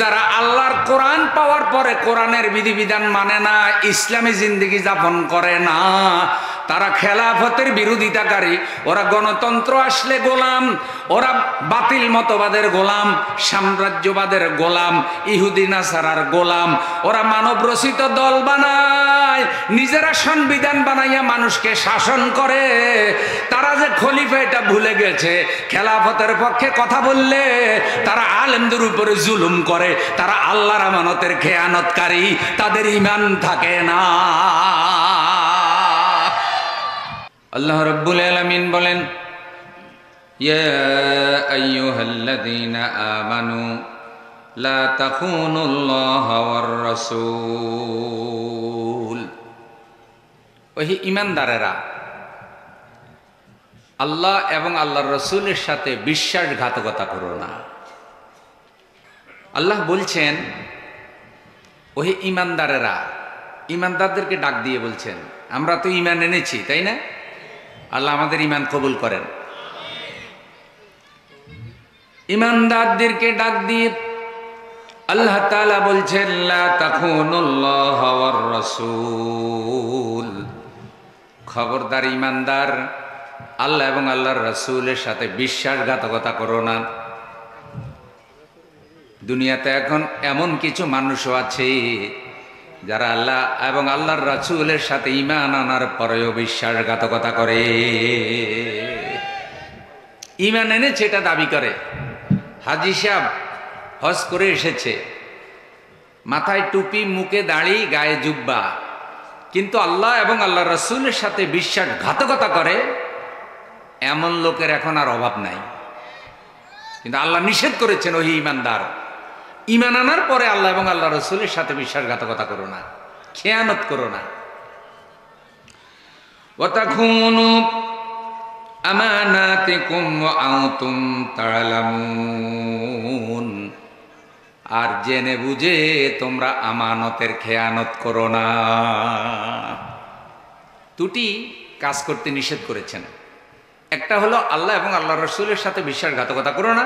যারা আল্লাহর কোরআন পাওয়ার পরে কোরআনের বিধিবিধান মানে না, ইসলামী জিন্দেগি যাপন করে না, তারা খেলাফতের বিরোধিতাকারী, ওরা গণতন্ত্র আসলে গোলাম, ওরা বাতিল মতবাদের গোলাম, সাম্রাজ্যবাদের গোলাম, ইহুদি নাসারার গোলাম, ওরা মানব রচিত দল বানায়, নিজেরা সংবিধান বানাইয়া মানুষকে শাসন করে। তারা যে খলিফা এটা ভুলে গেছে। খেলাফতের পক্ষে কথা বললে তারা আলেমদের উপরে জুলুম করে, তারা আল্লাহর আমানতের খেয়ানতকারী, তাদের ঈমান থাকে না। আল্লাহ রাব্বুল আলামিন বলেন, ইয়া আইয়ুহাল্লাযীনা আমানু লা তাখুনুল্লাহা ওয়ার রাসূল। ওহি ঈমানদারেরা, আল্লাহ এবং আল্লাহর রাসূলের সাথে বিশ্বাসঘাতকতা করো না। আল্লাহ বলছেন, ওহে ঈমানদারেরা, ঈমানদারদেরকে ডাক দিয়ে বলছেন, আমরা তো ঈমান এনেছি, তাই না? আল্লাহ আমাদের ঈমান কবুল করেন। ঈমানদারদেরকে ডাক দিয়ে আল্লাহ তাআলা বলছেন, লা তাখুনুল্লাহা ওয়ার রাসূল। খবরদার ঈমানদার, আল্লাহ এবং আল্লাহর রাসূলের সাথে বিশ্বাসঘাতকতা করো না। দুনিয়াতে এখন এমন কিছু মানুষও আছে যারা আল্লাহ এবং আল্লাহর রাসূলের সাথে ঈমান আনার পরেও বিশ্বাসঘাতকতা করে। ঈমান এনেছে এটা দাবি করে, হাজী সাহেব হজ করে এসেছে, মাথায় টুপি, মুখে দাড়ি, গায়ে জুব্বা, কিন্তু আল্লাহ এবং আল্লাহর রাসূলের সাথে বিশ্বাসঘাতকতা করে, এমন লোকের এখন আর অভাব নাই। কিন্তু আল্লাহ নিষেধ করেছেন, ওহি ঈমানদার, ঈমান আনার পরে আল্লাহ এবং আল্লাহ রাসূলের সাথে বিশ্বাসঘাতকতা করো না, খেয়ানত করো না। ওয়া তাখুনু আমানাতিকুম ওয়া আনতুম তা'লামুন। আর জেনে বুঝে তোমরা আমানতের খেয়ানত করো না। দুটি কাজ করতে নিষেধ করেছেন। একটা হলো আল্লাহ এবং আল্লাহ রাসূলের সাথে বিশ্বাসঘাতকতা করো না,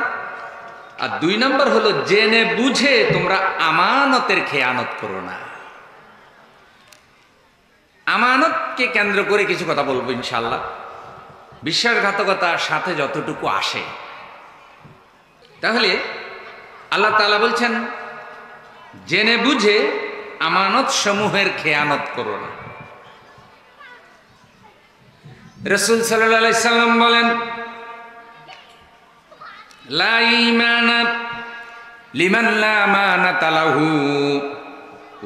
আর 2 নম্বর হলো জেনে বুঝে তোমরা আমানতের খেয়ানত করো না। আমানতকে কেন্দ্র করে কিছু কথা বলবো ইনশাআল্লাহ। বিশ্বাসঘাতকতার সাথে যতটুকু আসে, তাহলে আল্লাহ তাআলা বলছেন, জেনে বুঝে আমানত সমূহের খেয়ানত করো না। রাসূল সাল্লাল্লাহু আলাইহি সাল্লাম বলেন, লা ঈমানা লিমান লা আমানাতা লাহু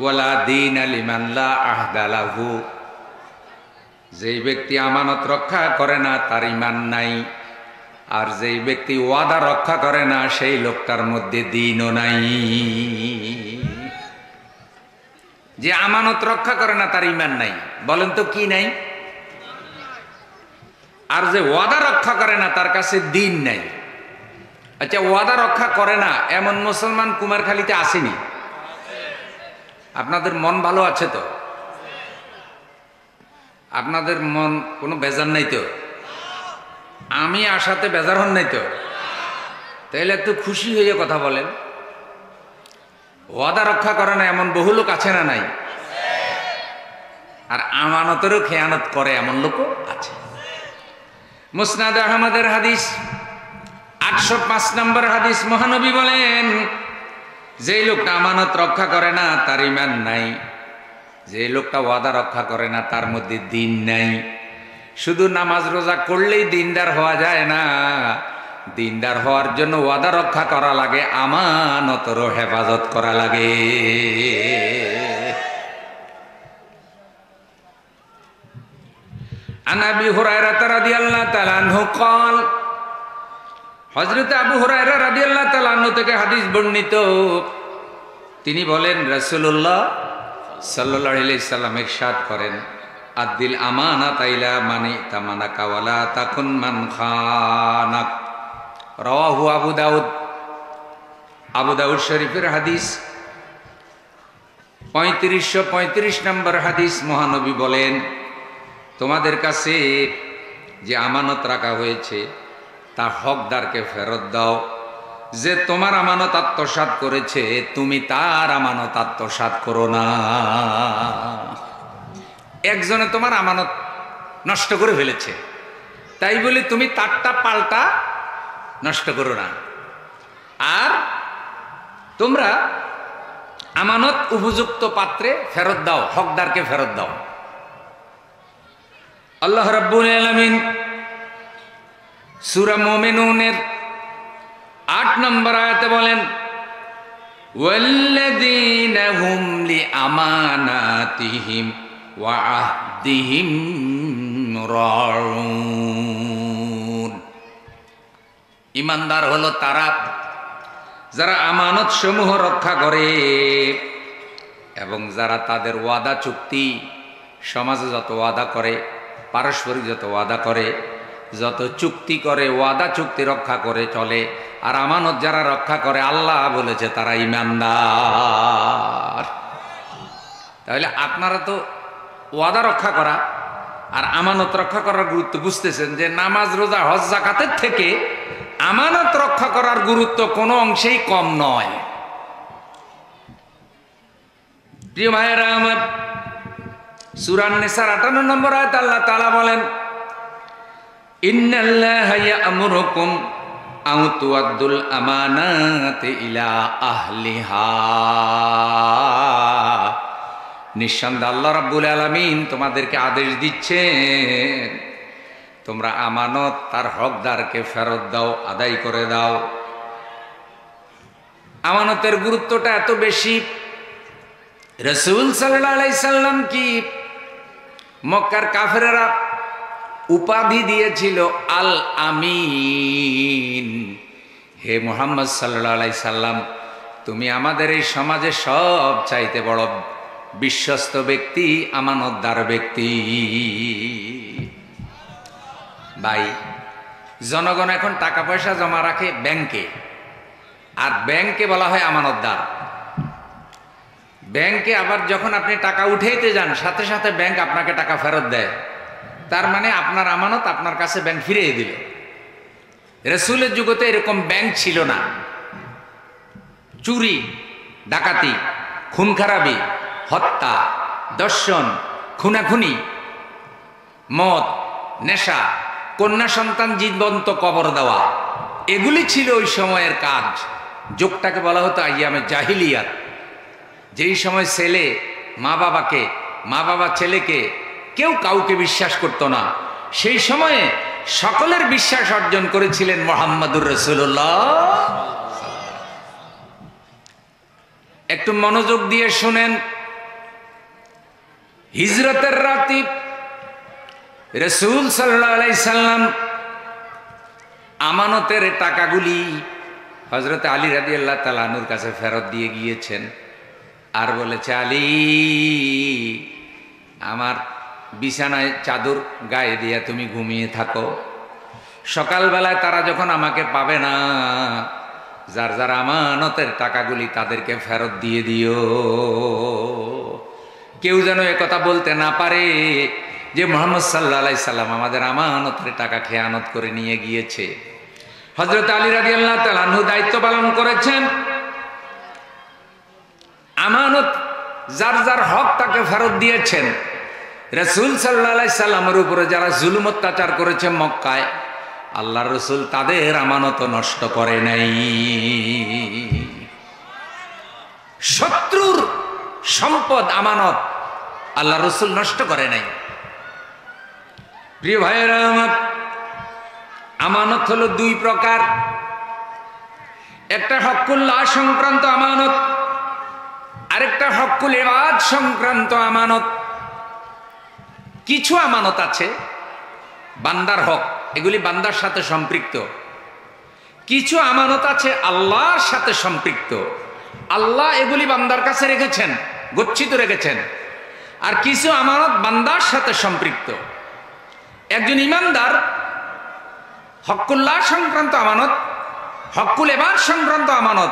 ওয়া লা দীনা লিমান লা আহদা লাহু। যেই ব্যক্তি আমানত রক্ষা করে না তার ঈমান নাই, আর যেই ব্যক্তি ওয়াদা রক্ষা করে না সেই লোকটার মধ্যে দ্বীনও নাই। যে আমানত রক্ষা করে না তার ঈমান নাই, বলেন তো কি নাই? আর যে ওয়াদা রক্ষা করে না তার কাছে দ্বীন নাই। আচ্ছা, ওয়াদা রক্ষা করে না এমন মুসলমান কুমারখালীতে আসেনি? আপনাদের মন ভালো আছে তো? আপনাদের মন কোনো বেজার নাই তো? আমি আসাতে বেজার হন নাই তো? তাইলে একটু খুশি হয়ে কথা বলেন। ওয়াদা রক্ষা করে না এমন বহু লোক আছে না নাই? আর আমানতেরও খেয়ানত করে এমন লোকও আছে। মুসনাদ আহমদের হাদিস 805 নম্বর হাদিস, মহানবী বলেন, যেই লোকটা আমানত রক্ষা করে না তার ঈমান নাই, যে লোকটা ওয়াদা রক্ষা করে না তার মধ্যে দ্বীন নাই। শুধু নামাজ রোজা করলেই দিনদার হওয়া যায় না, দিনদার হওয়ার জন্য ওয়াদা রক্ষা করা লাগে, আমানতেরও হেফাজত করা লাগে। আন আবি হুরায়রা রাদিয়াল্লাহু তাআলা আনহু قال, হযরত আবু হুরায়রা রাদিয়াল্লাহু তাআলা আনহু থেকে হাদিস বর্ণিত, তিনি বলেন, রাসূলুল্লাহ সাল্লাল্লাহু আলাইহি সাল্লাম ইরশাদ করেন, আদ্দিল আমানাতা ইলা মানি তামানাকা ওয়ালা তাকুন মান খানাক। রাওয়াহু আবু দাউদ। আবু দাউদ শরীফের হাদিস 3535 নম্বর হাদিস। মহানবী বলেন, তোমাদের কাছে যে আমানত রাখা হয়েছে তা হকদারকে ফেরত দাও, যে তোমার আমানত আত্মসাৎ করেছে, তুমি তার আমানত আত্মসাৎ করো না। একজনে তোমার আমানত নষ্ট করে ফেলেছে, তাই বলে তুমি তারটা পাল্টা নষ্ট করো না। আর তোমরা আমানত উপযুক্ত পাত্রে ফেরত দাও, হকদারকে ফেরত দাও। আল্লাহ রাব্বুল আলামিন সূরা মুমিনুনের 8 নম্বর আয়াতে বলেন, ওয়াল্লাযীনা হুম লিআমানাতিহিম ওয়া আহদিহিম রাউন। ঈমানদার হলো তারা যারা আমানত সমূহ রক্ষা করে এবং যারা তাদের ওয়াদা চুক্তি, সমাজে যত ওয়াদা করে, পারস্পরিক যত ওয়াদা করে, যত চুক্তি করে, ওয়াদা চুক্তি রক্ষা করে চলে। আর আমানত যারা রক্ষা করে, আল্লাহ বলেছে তারা ঈমানদার। তাহলে আপনারা তো ওয়াদা রক্ষা করা আর আমানত রক্ষা করার গুরুত্ব বুঝতেছেন, যে নামাজ, রোজা, হজ, যাকাতের থেকে আমানত রক্ষা করার গুরুত্ব কোনো অংশেই কম নয়। প্রিয় ভাইয়েরা আমার, সূরা নিসার 58 নম্বর আয়াতে আল্লাহ তাআলা বলেন, ইন্নাল্লাহা ইয়া'মুরুকুম আন তুআদ্দুল আমানাতি ইলা আহলিহা। নিঃসন্দেহে আল্লাহ রাব্বুল আলামিন তোমাদেরকে আদেশ দিচ্ছেন, তোমরা আমানত তার হকদারকে ফেরত দাও, আদায় করে দাও। আমানতের গুরুত্বটা এত বেশি, রাসূল সাল্লাল্লাহু আলাইহি সাল্লাম কি মক্কার কাফেরেরা উপাধি দিয়েছিল আল আমিন। হে মুহাম্মদ সাল্লাল্লাহু আলাইহি সাল্লাম, তুমি আমাদের এই সমাজে সব চাইতে বড় বিশ্বস্ত ব্যক্তি, আমানতদার ব্যক্তি। ভাই, জনগণ এখন টাকা পয়সা জমা রাখে ব্যাংকে, আর ব্যাংকে বলা হয় আমানতদার। ব্যাংকে আবার যখন আপনি টাকা উঠাইতে যান, সাথে সাথে ব্যাংক আপনাকে টাকা ফেরত দেয়। তার মানে আপনার আমানত আপনার কাছে ব্যাংক ফিরিয়ে দিল। রাসূলের যুগতে এরকম ব্যাংক ছিল না। চুরি, ডাকাতি, খুন খারাপি, হত্যা, দর্শন, খুনাখুনি, মদ, নেশা, কন্যা সন্তান জীবন্ত কবর দেওয়া, এগুলি ছিল ওই সময়ের কাজ। যুগটাকে বলা হতো আইয়ামে জাহিলিয়াত। যেই সময় ছেলে মা বাবাকে, মা বাবা ছেলেকে, কেউ কাউকে বিশ্বাস করত না, সেই সময়ে সকলের বিশ্বাস অর্জন করেছিলেন মুহাম্মদুর রাসূলুল্লাহ। একটু মনোযোগ দিয়ে শুনেন। হিজরতের রাতে রাসূল সাল্লাল্লাহু আলাইহি সাল্লাম আমানতের টাকাগুলি হযরত আলী রাদিয়াল্লাহু তাআলা আনহুর কাছে ফেরত দিয়ে গিয়েছেন। আর বলেছে, আলী, আমার বিছানায় চাদর গায়ে দিয়া তুমি ঘুমিয়ে থাকো। সকালবেলায় তারা যখন আমাকে পাবে না, যার যার আমানতের টাকাগুলি তাদেরকে ফেরত দিয়ে দিও। কেউ যেন একথা বলতে না পারে যে মুহাম্মদ সাল্লাল্লাহু আলাইহি সাল্লাম আমাদের আমানতের টাকা খেয়ানত করে নিয়ে গিয়েছে। হযরত আলী রাদিয়াল্লাহু তাআলা আনহু দায়িত্ব পালন করেছেন। আমানত যার যার হক তাকে ফেরত দিয়েছেন। রাসূল সাল্লাল্লাহু আলাইহি সাল্লামের উপরে যারা জুলুম অত্যাচার করেছে মক্কায়, আল্লাহর রাসূল তাদের আমানত নষ্ট করে নাই। শত্রুর সম্পদ আমানত আল্লাহর রাসূল নষ্ট করে নাই। প্রিয় ভাইয়েরা আমার, আমানত হলো দুই প্রকার। একটা হকুল্লাহ সংক্রান্ত আমানত, আরেকটা হকুল ইবাদ সংক্রান্ত আমানত। কিছু আমানত আছে বান্দার হক, এগুলি বান্দার সাথে সম্পৃক্ত। কিছু আমানত আছে আল্লাহর সাথে সম্পৃক্ত, আল্লাহ এগুলি বান্দার কাছে রেখেছেন, গচ্ছিত রেখেছেন। আর কিছু আমানত বান্দার সাথে সম্পৃক্ত। একজন ইমানদার হকুল্লাহ সংক্রান্ত আমানত, হকুল ইবাদ সংক্রান্ত আমানত,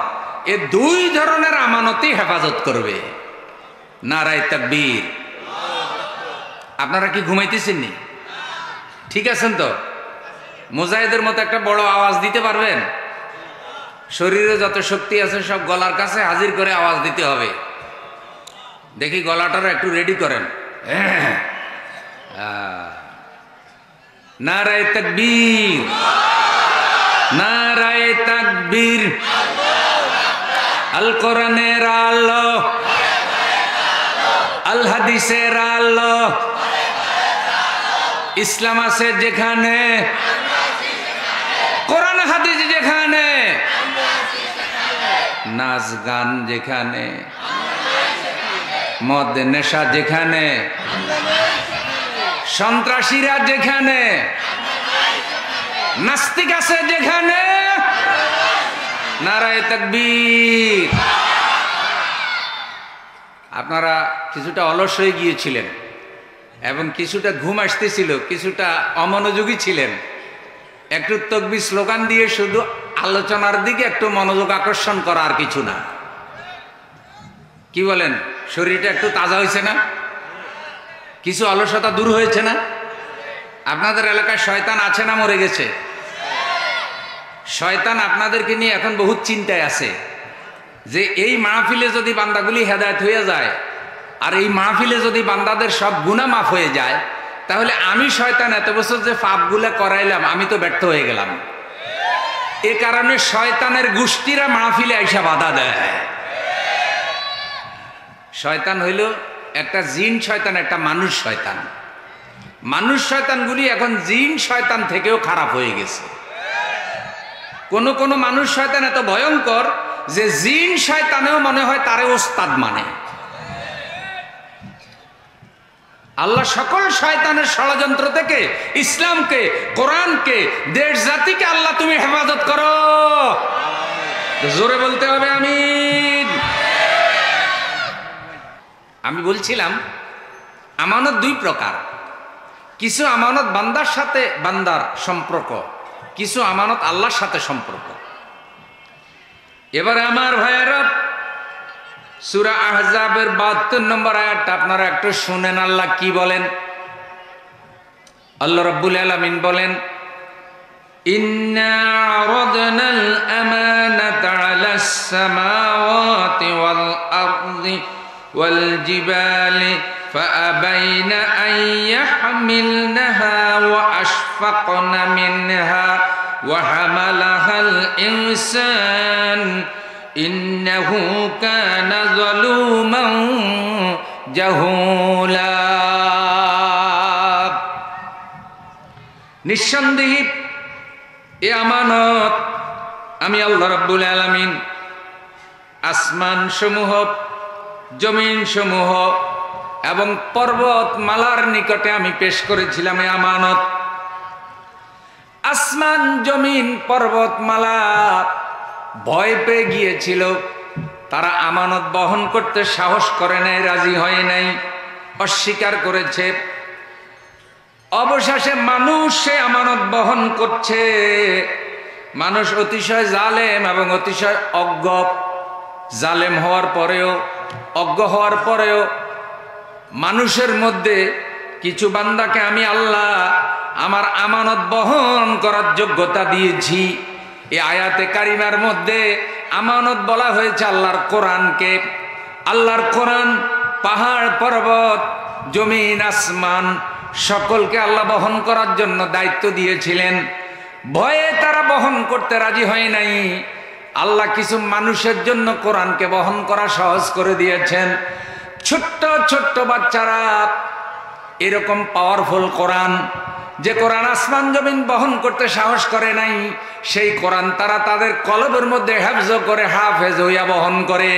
এ দুই ধরনের আমানতই হেফাজত করবে। নারায়ে তাকবীর। আপনারা কি ঘুমাইতেছেন নি? ঠিক আছেন তো? মুজাহিদের মতো একটা বড় আওয়াজ দিতে পারবেন? শরীরে যত শক্তি আছে সব গলার কাছে হাজির করে আওয়াজ দিতে হবে। দেখি গলাটারও একটু রেডি করেন। নারায়ে তাকবীর, নারায়ে তাকবীর। আল কোরআনের আলো, আল হাদিসের আলো, ইসলাম আছে যেখানে, কোরআন হাদিস যেখানে, নাচ গান যেখানে, মদ নেশা যেখানে, সন্ত্রাসীরা যেখানে, নাস্তিক আছে যেখানে, নারায়ে তাকবীর। আপনারা কিছুটা অলস হয়ে গিয়েছিলেন এবং কিছুটা ঘুম আসতেছিল, কিছুটা অমনোযোগী ছিলেন। একটু তাকবীর স্লোগান দিয়ে শুধু আলোচনার দিকে একটু মনোযোগ আকর্ষণ করা, আর কিছু না। কি বলেন? শরীরটা একটু তাজা হয়েছে না? কিছু অলসতা দূর হয়েছে না? আপনাদের এলাকায় শয়তান আছে না মরে গেছে? শয়তান আপনাদেরকে নিয়ে এখন বহুত চিন্তায় আছে যে এই মাহফিলে যদি বান্দাগুলি হেদায়েত হয়ে যায় আর এই মাহফিলে যদি বান্দাদের সব গুনাহ মাফ হয়ে যায়, তাহলে আমি শয়তান এত বছর যে পাপগুলা করাইলাম আমি তো ব্যর্থ হয়ে গেলাম। এ কারণে শয়তানের গোষ্ঠীরা মাহফিলে আইসা বাধা দেয়। শয়তান হইল একটা জিন শয়তান, একটা মানুষ শয়তান। মানুষ শয়তানগুলি এখন জিন শয়তান থেকেও খারাপ হয়ে গেছে। কোন কোন মানুষ শয়তান এত ভয়ঙ্কর যে জিন শয়তানেও মনে হয় তারে ওস্তাদ মানে। আল্লাহ সকল শয়তানের ষড়যন্ত্র থেকে ইসলামকে, কোরআনকে, দেশ জাতিকে আল্লাহ তুমি হেফাজত করো। জোরে বলতে হবে আমিন। আমি বলছিলাম আমানত দুই প্রকার। কিছু আমানত বান্দার সাথে বান্দার সম্পর্ক, কিছু আমানত আল্লাহর সাথে সম্পর্ক। এবারে আমার ভাইয়েরা, সূরা আহজাবের ৭২ নম্বর আয়াতটা আপনারা একটু শুনেন। আল্লাহ কি বলেন? আল্লাহ রাব্বুল আলামিন বলেন, ইন্না আরাদনাল আমানাতা আলাস সামাওয়াতি ওয়াল আরদি ওয়াল জিবালি ফাআবাইনা আন ইয়াহমিলনাহা ওয়া আশফাকনা মিনহা ওয়া হামালাহাল ইনসান ইন্নাহু কানা যালুমান জাহুলা। নিঃসন্দেহে এ আমানত আমি আল্লাহ রাব্বুল আলামিন আসমান সমূহ, জমিন সমূহ এবং পর্বত মালার নিকটে আমি পেশ করেছিলাম। এ আমানত আসমান, জমিন, পর্বতমালা ভয় পেয়ে গিয়েছিল। তারা আমানত বহন করতে সাহস করে নাই, রাজি হয় নাই, অস্বীকার করেছে। অবশেষে মানুষ সে আমানত বহন করছে। মানুষ অতিশয় জালেম এবং অতিশয় অজ্ঞ। জালেম হওয়ার পরেও, অজ্ঞ হওয়ার পরেও মানুষের মধ্যে কিছু বান্দাকে আমি আল্লাহ আমার আমানত বহন করার যোগ্যতা দিয়েছি। এই আয়াতে কারিমার মধ্যে আমানত বলা হয়েছে আল্লাহর কোরআনকে। আল্লাহর কোরআন পাহাড়, পর্বত, জমিন, আসমান সকলকে আল্লাহ বহন করার জন্য দায়িত্ব দিয়েছিলেন। ভয়ে তারা বহন করতে রাজি হয় নাই। আল্লাহ কিছু মানুষের জন্য কোরআনকে বহন করা সহজ করে দিয়েছেন। ছোট্ট ছোট্ট বাচ্চারা এরকম পাওয়ারফুল কোরআন, যে কোরআন আসমান জমিন বহন করতে সাহস করে নাই, সেই কোরআন তারা তাদের কলবের মধ্যে হেফজ করে, হাফেজ হইয়া বহন করে।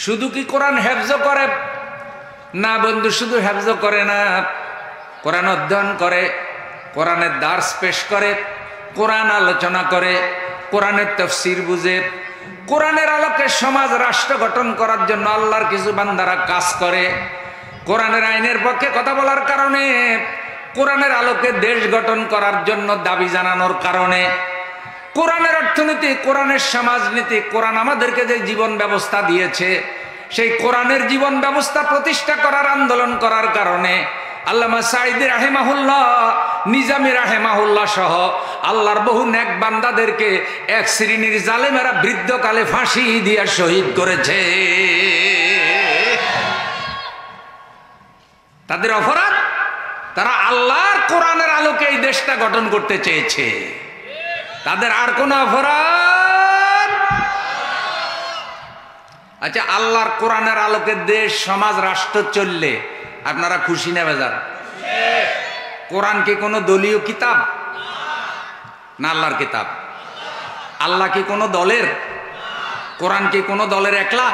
শুধু কি কোরআন হেফজ করে? না বন্ধু, শুধু হেফজ করে না, কোরআন অধ্যয়ন করে, কোরআনের দার্স পেশ করে, কোরআন আলোচনা করে, কোরআনের তাফসীর বুঝে, কোরআনের আলোকে সমাজ রাষ্ট্র গঠন করার জন্য আল্লাহর কিছু বান্দারা কাজ করে। কোরআনের আইনের পক্ষে কথা বলার কারণে, কোরআনের আলোকে দেশ গঠন করার জন্য দাবি জানানোর কারণে, কোরআনের অর্থনীতি, কোরআনের সমাজনীতি, কোরআন আমাদেরকে যে জীবন ব্যবস্থা দিয়েছে, সেই কোরআনের জীবন ব্যবস্থা প্রতিষ্ঠা করার আন্দোলন করার কারণে আল্লামা সাঈদী রাহিমাহুল্লাহ নিজামী রাহেমাহুল্লাহ সহ আল্লাহর বহু নেক বান্দাদেরকে এক শ্রেণীর জালেমেরা বৃদ্ধকালে ফাঁসি দিয়ে শহীদ করেছে। তাদের অপরাধ, তারা আল্লাহর কোরআনের আলোকে এই দেশটা গঠন করতে চেয়েছে। তাদের আর কোনো অপরাধ? আচ্ছা, আল্লাহর কোরআনের আলোকে দেশ সমাজ রাষ্ট্র চললে আপনারা খুশি না বেজার? কোরআন কি কোনো দলীয় কিতাব না আল্লাহর কিতাব? আল্লাহ কি কোনো দলের? কোরআন কি কোনো দলের একলা?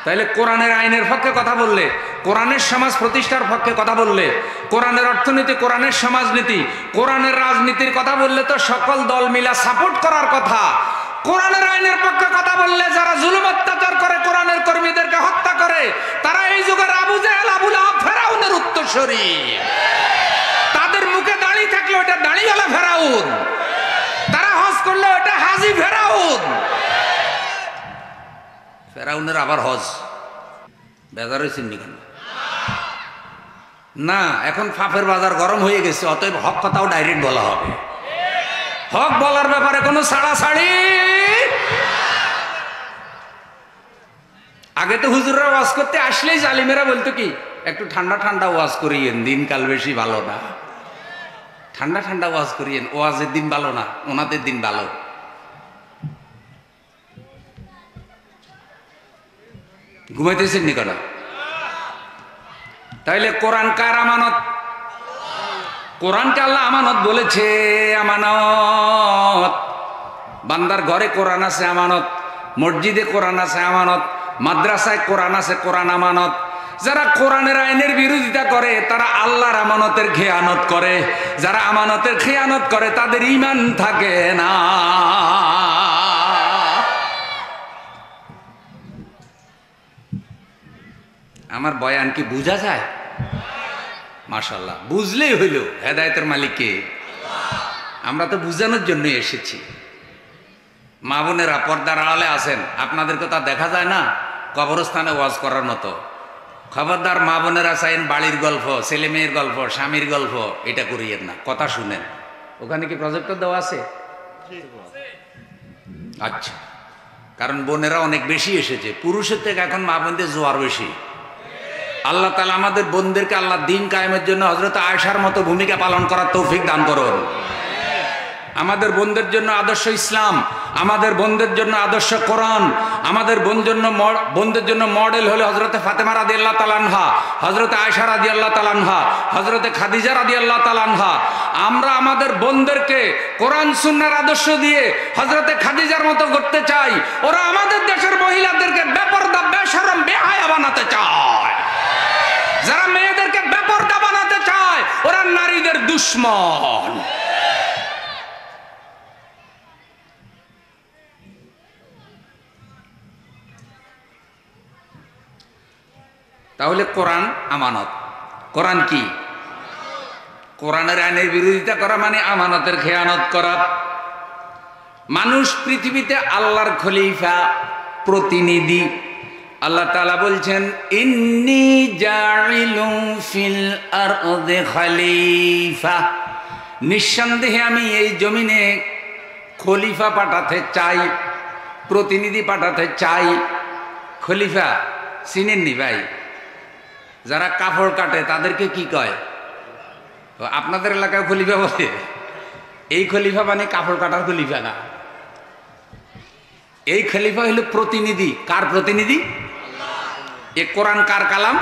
তাইলে কোরআনের আইনের পক্ষে কথা বললে, কোরআনের সমাজ প্রতিষ্ঠার পক্ষে কথা বললে, কোরআনের অর্থনীতি, কোরআনের সমাজনীতি, কোরআনের রাজনীতির কথা বললে তো সকল দল মিলা সাপোর্ট করার কথা। কোরআনের আইনের পক্ষে কথা বললে যারা জুলুম অত্যাচার করে, কোরআনের কর্মীদেরকে হত্যা করে, তারা এই যুগের আবু জেহেল, আবু লাহাব, ফেরাউনের উত্তরসূরি। তাদের মুখে দাড়ি থাকলে ওটা দাড়িওয়ালা ফেরাউন, তারা হজ করলে ওটা হাজি ফেরাউন। ফেরাউনের আবার হজ বেজার হয়েছেন নি কেন? না, এখন ফাফের বাজার গরম হয়ে গেছে, অতএব হক কথাও ডাইরেক্ট বলা হবে। হক বলার ব্যাপারে কোনো ছাড়াছাড়ি। আগে তো হুজুররা ওয়াজ করতে আসলেই জালিমেরা বলতো কি, একটু ঠান্ডা ঠান্ডা ওয়াজ করিয়েন, দিনকাল বেশি ভালো না। ঠান্ডা ঠান্ডা ওয়াজ করিয়েন, ওয়াজের দিন ভালো না, ওনাদের দিন ভালো। ঘুমাইতেছেন নি কেন? তাইলে কোরআন কার আমানত? কোরআনকে আল্লাহ আমানত বলেছে। আমানত, বান্দার ঘরে কোরআন আছে আমানত, মসজিদে কোরআন আছে আমানত, মাদ্রাসায় কোরআন আছে, কোরআন আমানত। যারা কোরআনের আইনের বিরোধিতা করে তারা আল্লাহর আমানতের খেয়ানত করে। যারা আমানতের খেয়ানত করে তাদের ঈমান থাকে না। আমার বয়ান কি বুঝা যায়? মাশাআল্লাহ, বুঝলেই হইল। হেদায়েতের মালিক কে? আমরা তো বুঝানোর জন্য এসেছি। মা বোনেরা পর্দার আড়ালে আছেন, আপনাদেরকে তা দেখা যায় না কবরস্থানে ওয়াজ করার মতো। খবরদার মা বোনেরা চাইন বাড়ির গল্প, ছেলে মেয়ের গল্প, স্বামীর গল্প এটা করিয়েন না, কথা শুনেন। ওখানে কি প্রজেক্টর দেওয়া আছে? আচ্ছা, কারণ বোনেরা অনেক বেশি এসেছে, পুরুষের থেকে এখন মা বোনদের জোয়ার বেশি। আল্লাহ তাআলা আমাদের বোনদেরকে আল্লাহ দিন কায়েমের জন্য হযরত আয়েশার মতো ভূমিকা পালন করার তৌফিক দান করুন। আমাদের বোনদের জন্য আদর্শ ইসলাম, আমাদের বোনদের জন্য আদর্শ কোরআন, আমাদের বোনদের জন্য মডেল হলো হযরতে ফাতেমা রাদিয়াল্লাহু তাআলা আনহা, হযরতে আয়েশা রাদিয়াল্লাহু তাআলা আনহা, হযরতে খাদিজা রাদিয়াল্লাহু তাআলা আনহা। আমরা আমাদের বোনদেরকে কোরআন সুন্নাহর আদর্শ দিয়ে হযরতে খাদিজার মতো করতে চাই। ওরা আমাদের দেশের মহিলাদেরকে বেপরদা, বেশরম, বেহায়া বানাতে চায়। যারা মেয়েদেরকে বেপরদা বানাতে চায় ওরা নারীদের দুশমন। তাহলে কোরআন আমানত। কোরআন কি? কোরআনের আইনের বিরোধিতা করা মানে আমানতের খেয়ানত করা। মানুষ পৃথিবীতে আল্লাহর খলিফা, প্রতিনিধি। আল্লাহ তাআলা বলছেন, ইন্নী জাইলুন ফিল আরদি খলিফা, নিঃসন্দেহে আমি এই জমিনে খলিফা পাঠাতে চাই, প্রতিনিধি পাঠাতে চাই। খলিফা চিনেননি ভাই? যারা কাপড় কাটে তাদেরকে কি কয়? আপনাদের এলাকায় খলিফা বলে। এই খলিফা মানে কাপড় কাটার খলিফা না। এই খলিফা হলো প্রতিনিধি। কার প্রতিনিধি? এ কোরআন কার কালাম?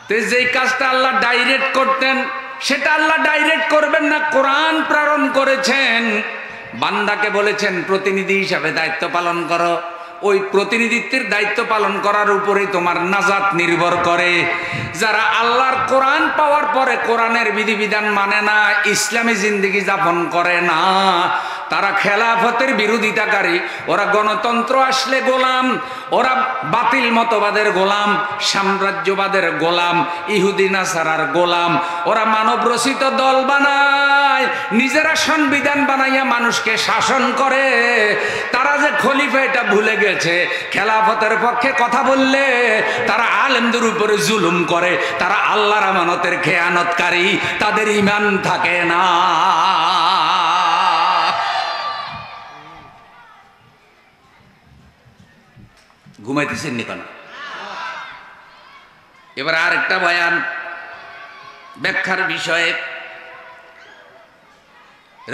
তো যেই কাজটা আল্লাহ ডাইরেক্ট করতেন সেটা আল্লাহ ডাইরেক্ট করবেন না, কোরআন প্রেরণ করেছেন। বান্দাকে বলেছেন প্রতিনিধি হিসাবে দায়িত্ব পালন করো। ওই প্রতিনিধিত্বের দায়িত্ব পালন করার উপরে তোমার নাজাত নির্ভর করে। যারা আল্লাহর কোরআন পাওয়ার পরে কোরআনের বিধিবিধান মানে না, ইসলামী জিন্দেগি যাপন করে না, তারা খেলাফতের বিরোধিতাকারী। ওরা গণতন্ত্র আসলে গোলাম, ওরা বাতিল মতবাদের গোলাম, সাম্রাজ্যবাদের গোলাম, ইহুদি নাসারার গোলাম। ওরা মানব রচিত দল বানায়, নিজেরা সংবিধান বানাইয়া মানুষকে শাসন করে। তারা যে খলিফা এটা ভুলে গেছে, খেলাফতের পক্ষে কথা বললে তারা আলেমদের উপরে জুলুম করে, তারা আল্লাহর আমানতের খেয়ানতকারী, তাদের ঈমান থাকে না। ঘুমাইতেছেন নি কেন? এবার আরেকটা বয়ান ব্যাখ্যার বিষয়ে।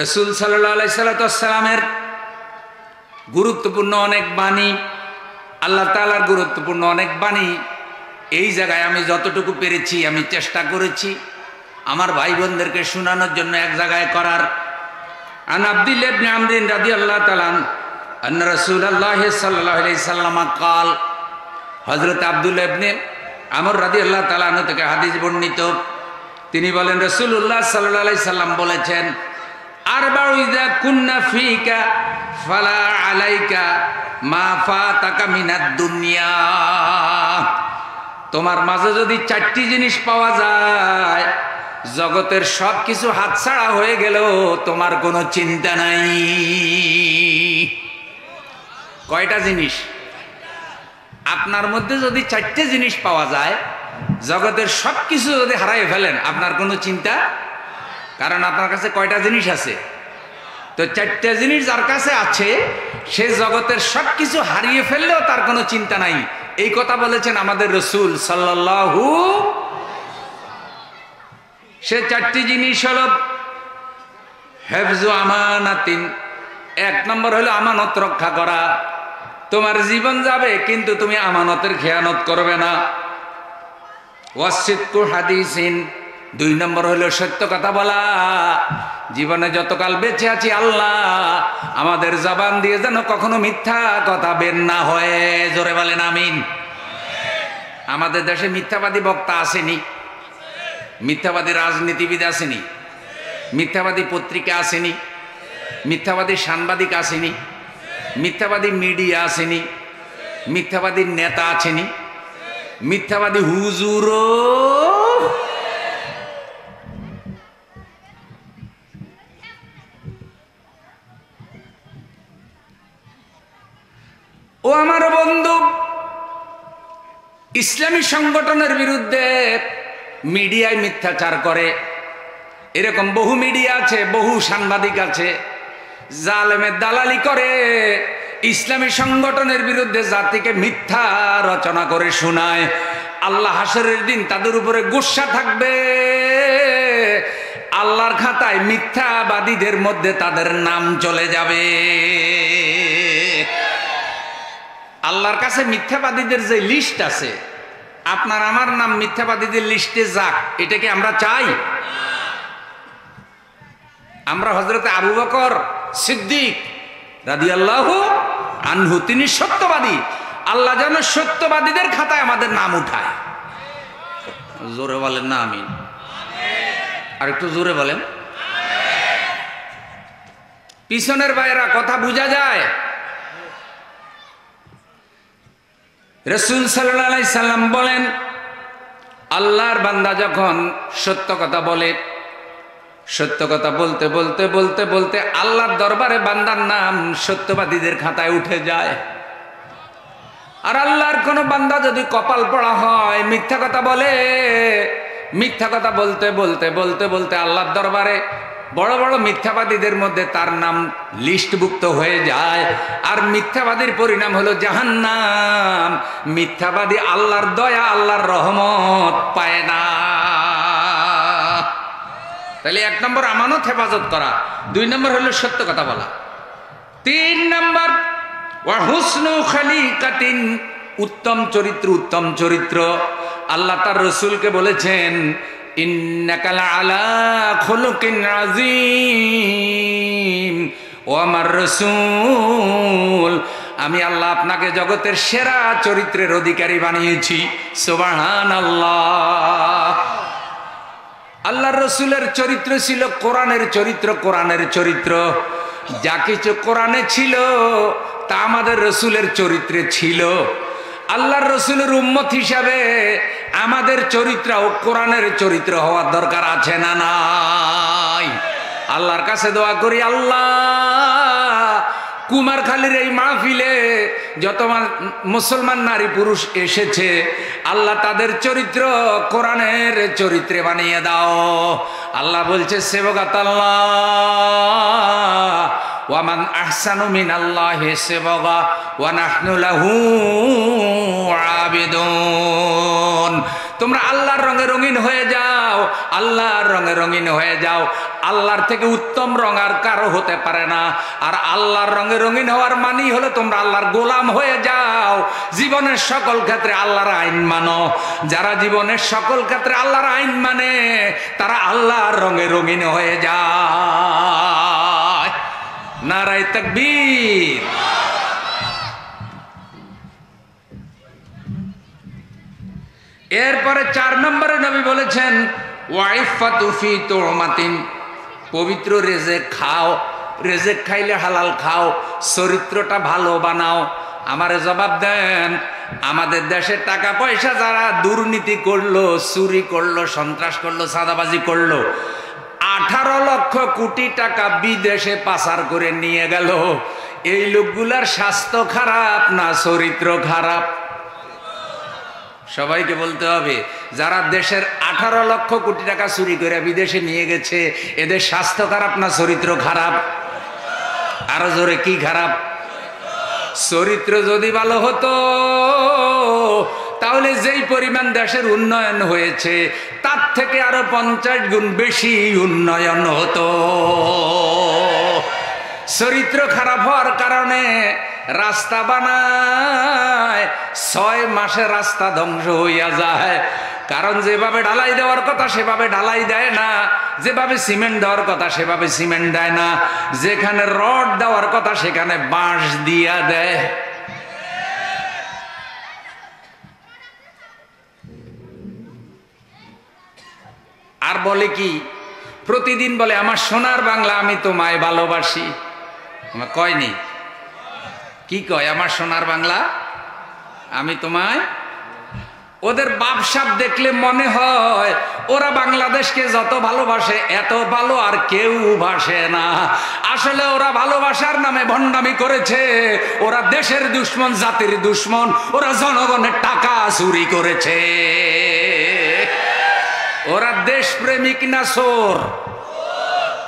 রাসূল সাল্লাল্লাহু আলাইহি সাল্লামের গুরুত্বপূর্ণ অনেক বাণী, আল্লাহ তাআলার গুরুত্বপূর্ণ অনেক বাণী এই জায়গায় আমি যতটুকু পেরেছি আমি চেষ্টা করেছি আমার ভাই বোনদেরকে শোনানোর জন্য এক জায়গায় করার। আন আব্দুল্লাহ ইবনে আমর রাদিয়াল্লাহু তাআলা আন্না রাসূলুল্লাহ সাল্লাল্লাহু আলাইহি সাল্লাম قال, হযরত আব্দুল্লাহ ইবনে আমর রাদিয়াল্লাহু তাআলা আনহু থেকে হাদিস বর্ণিত, তিনি বলেন রাসূলুল্লাহ সাল্লাল্লাহু আলাইহি সাল্লাম বলেছেন, আরবাউ ইযা কুন্না ফিকা ফালা আলাইকা মা ফাতাকা মিনাদ দুনিয়া। তোমার মাঝে যদি চারটি জিনিস পাওয়া যায়, জগতের সব কিছু হাতছাড়া হয়ে গেলেও তোমার কোনো চিন্তা নাই। কয়টা জিনিস? আপনার মধ্যে যদি চারটে জিনিস পাওয়া যায়, জগতের সব কিছু যদি হারাই ফেলেন আপনার কোনো চিন্তা, কারণ আপনার কাছে কয়টা জিনিস আছে? তো চারটে জিনিস যার কাছে আছে সে জগতের সব কিছু হারিয়ে ফেললেও তার কোনো চিন্তা নাই। এই কথা বলেছেন আমাদের রাসূল সাল্লাল্লাহু। সে চারটি জিনিস হলো হেফজু আমানাতিন, এক নম্বর হলো আমানত রক্ষা করা। তোমার জীবন যাবে কিন্তু তুমি আমানতের খেয়ানত করবে না। ওয়াসিদকু হাদিসিন, দুই নম্বর হলো সত্য কথা বলা। জীবনে যতকাল বেঁচে আছি আল্লাহ আমাদের জবান দিয়ে যেন কখনো মিথ্যা কথা বের না হয়। জোরে বলেন আমিন। আমাদের দেশে মিথ্যাবাদী বক্তা আসেনি, মিথ্যাবাদী রাজনীতিবিদ আসেনি, মিথ্যাবাদী পত্রিকা আসেনি, মিথ্যাবাদী সাংবাদিক আসেনি, মিথ্যাবাদী মিডিয়া আসেনি, মিথ্যাবাদী নেতা আছেনি, মিথ্যাবাদী হুজুরও। ও আমার বন্ধু, ইসলামী সংগঠনের বিরুদ্ধে মিডিয়ায় মিথ্যাচার করে এরকম বহু মিডিয়া আছে, বহু সাংবাদিক আছে, জালেমের দালালি করে ইসলামী সংগঠনের বিরুদ্ধে জাতিকে মিথ্যা রচনা করে শোনায়। আল্লাহ হাসরের দিন তাদের উপরে গুসা থাকবে। আল্লাহর খাতায় মিথ্যাবাদীদের মধ্যে তাদের নাম চলে যাবে। আল্লাহর কাছে মিথ্যাবাদীদের যে লিস্ট আছে, আপনার আমার নাম মিথ্যাবাদীদের লিস্টে যাক, এটাকে আমরা চাই? আমরা হযরতে আবু বকর সিদ্দিক রাদিয়াল্লাহু আনহু, তিনি সত্যবাদী, আল্লাহ যেন সত্যবাদীদের খাতায় আমাদের নাম উঠায়। জোরে বলেন না আমিন। আর একটু জোরে বলেন। পিছনের ভাইরা কথা বোঝা যায়? রাসূল সাল্লাল্লাহু আলাইহি সাল্লাম বলেন, আল্লাহর বান্দা যখন সত্য কথা বলে, সত্য কথা বলতে বলতে বলতে বলতে আল্লাহর দরবারে বান্দার নাম সত্যবাদীদের খাতায় উঠে যায়। আর আল্লাহর কোন বান্দা যদি কপাল পড়া হয়, মিথ্যা কথা বলে, মিথ্যা কথা বলতে বলতে বলতে বলতে আল্লাহর দরবারে বড় বড় মিথ্যাবাদীদের মধ্যে তার নাম লিস্টভুক্ত হয়ে যায়, আর মিথ্যাবাদীর পরিণাম হলো জাহান্নাম। মিথ্যাবাদী আল্লাহর দয়া, আল্লাহর রহমত পায় না। তাহলে এক নম্বর আমানত হেফাজত করা, দুই নম্বর হলো সত্য কথা বলা, তিন নম্বর ওয়া হুসনু খালিকাতিন, উত্তম চরিত্র। উত্তম চরিত্র আল্লাহ তার রাসূলকে বলেছেন, ইন্নাকা লাআলা খুলুকিন আযীম। ও আমার রাসূল, আমি আল্লাহ আপনাকে জগতের সেরা চরিত্রের অধিকারী বানিয়েছি। সুবহানাল্লাহ। আল্লাহর রাসূলের চরিত্র ছিল কোরআনের চরিত্র। কোরআনের চরিত্র যা কিছু কোরআনে ছিল তা আমাদের রাসূলের চরিত্রে ছিল। আল্লাহর রাসূলের উম্মত হিসাবে আমাদের চরিত্র ও কোরআনের চরিত্র হওয়ার দরকার আছে না নাই? আল্লাহর কাছে দোয়া করি, আল্লাহ কুমারখালীর এই মাহফিলে যত মুসলমান নারী পুরুষ এসেছে, আল্লাহ তাদের চরিত্র কোরআনের চরিত্রে বানিয়ে দাও। আল্লাহ বলছে সেবগাতাল্লাহ ওয়ামান আহসানু মিনাল্লাহি সেবগা ওয়া নাহনু লাহু আবিদুন। তোমরা আল্লাহর রঙে রঙিন হয়ে যাও, আল্লাহর রঙে রঙিন হয়ে যাও। আল্লাহর থেকে উত্তম রং আর কারো হতে পারে না। আর আল্লাহর রঙে রঙিন হওয়ার মানেই হলো তোমরা আল্লাহর গোলাম হয়ে যাও। জীবনের সকল ক্ষেত্রে আল্লাহর আইন মানো। যারা জীবনের সকল ক্ষেত্রে আল্লাহর আইন মানে তারা আল্লাহর রঙে রঙিন হয়ে যায়। নারায়ে তাকবীর। এরপরে 4 নম্বরে নবী বলেছেন ওয়াইফাতু ফি তুমাতিন, পবিত্র রেজেক খাও। রেজেক খাইলে হালাল খাও, চরিত্রটা ভালো বানাও। আমারে জবাব দেন, আমাদের দেশে টাকা পয়সা যারা দুর্নীতি করলো, চুরি করলো, সন্ত্রাস করলো, চাঁদাবাজি করলো, 18 লক্ষ কোটি টাকা বিদেশে পাচার করে নিয়ে গেল, এই লোকগুলার স্বাস্থ্য খারাপ না চরিত্র খারাপ? সবাইকে বলতে হবে, যারা দেশের 18 লক্ষ কোটি টাকা চুরি করে বিদেশে নিয়ে গেছে, এদের স্বাস্থ্য খারাপ না চরিত্র খারাপ? আরো জোরে, কি খারাপ? চরিত্র যদি ভালো হতো তাহলে যেই পরিমাণ দেশের উন্নয়ন হয়েছে তার থেকে আরো 50 গুণ বেশি উন্নয়ন হতো। চরিত্র খারাপ হওয়ার কারণে রাস্তা বানায়, 6 মাসে রাস্তা ধ্বংস হইয়া যায়। কারণ যেভাবে ঢালাই দেওয়ার কথা সেভাবে ঢালাই দেয় না, যেভাবে সিমেন্ট দেওয়ার কথা সেভাবে সিমেন্ট দেয় না, যেখানে রড দেওয়ার কথা সেখানে বাঁশ দিয়া দেয়। আর বলে কি, প্রতিদিন বলে আমার সোনার বাংলা আমি তোমায় ভালোবাসি। আমার কয়নি, কি কয়? আমার সোনার বাংলা আমি তোমায়। ওদের বাপসাপ দেখলে মনে হয় ওরা বাংলাদেশকে যত ভালোবাসে এত ভালো আর কেউ বাসে না। আসলে ওরা ভালোবাসার নামে ভণ্ডামি করেছে। ওরা দেশের দুশ্মন, জাতির দুশ্মন। ওরা জনগণের টাকা চুরি করেছে। ওরা দেশপ্রেমিক না চোর?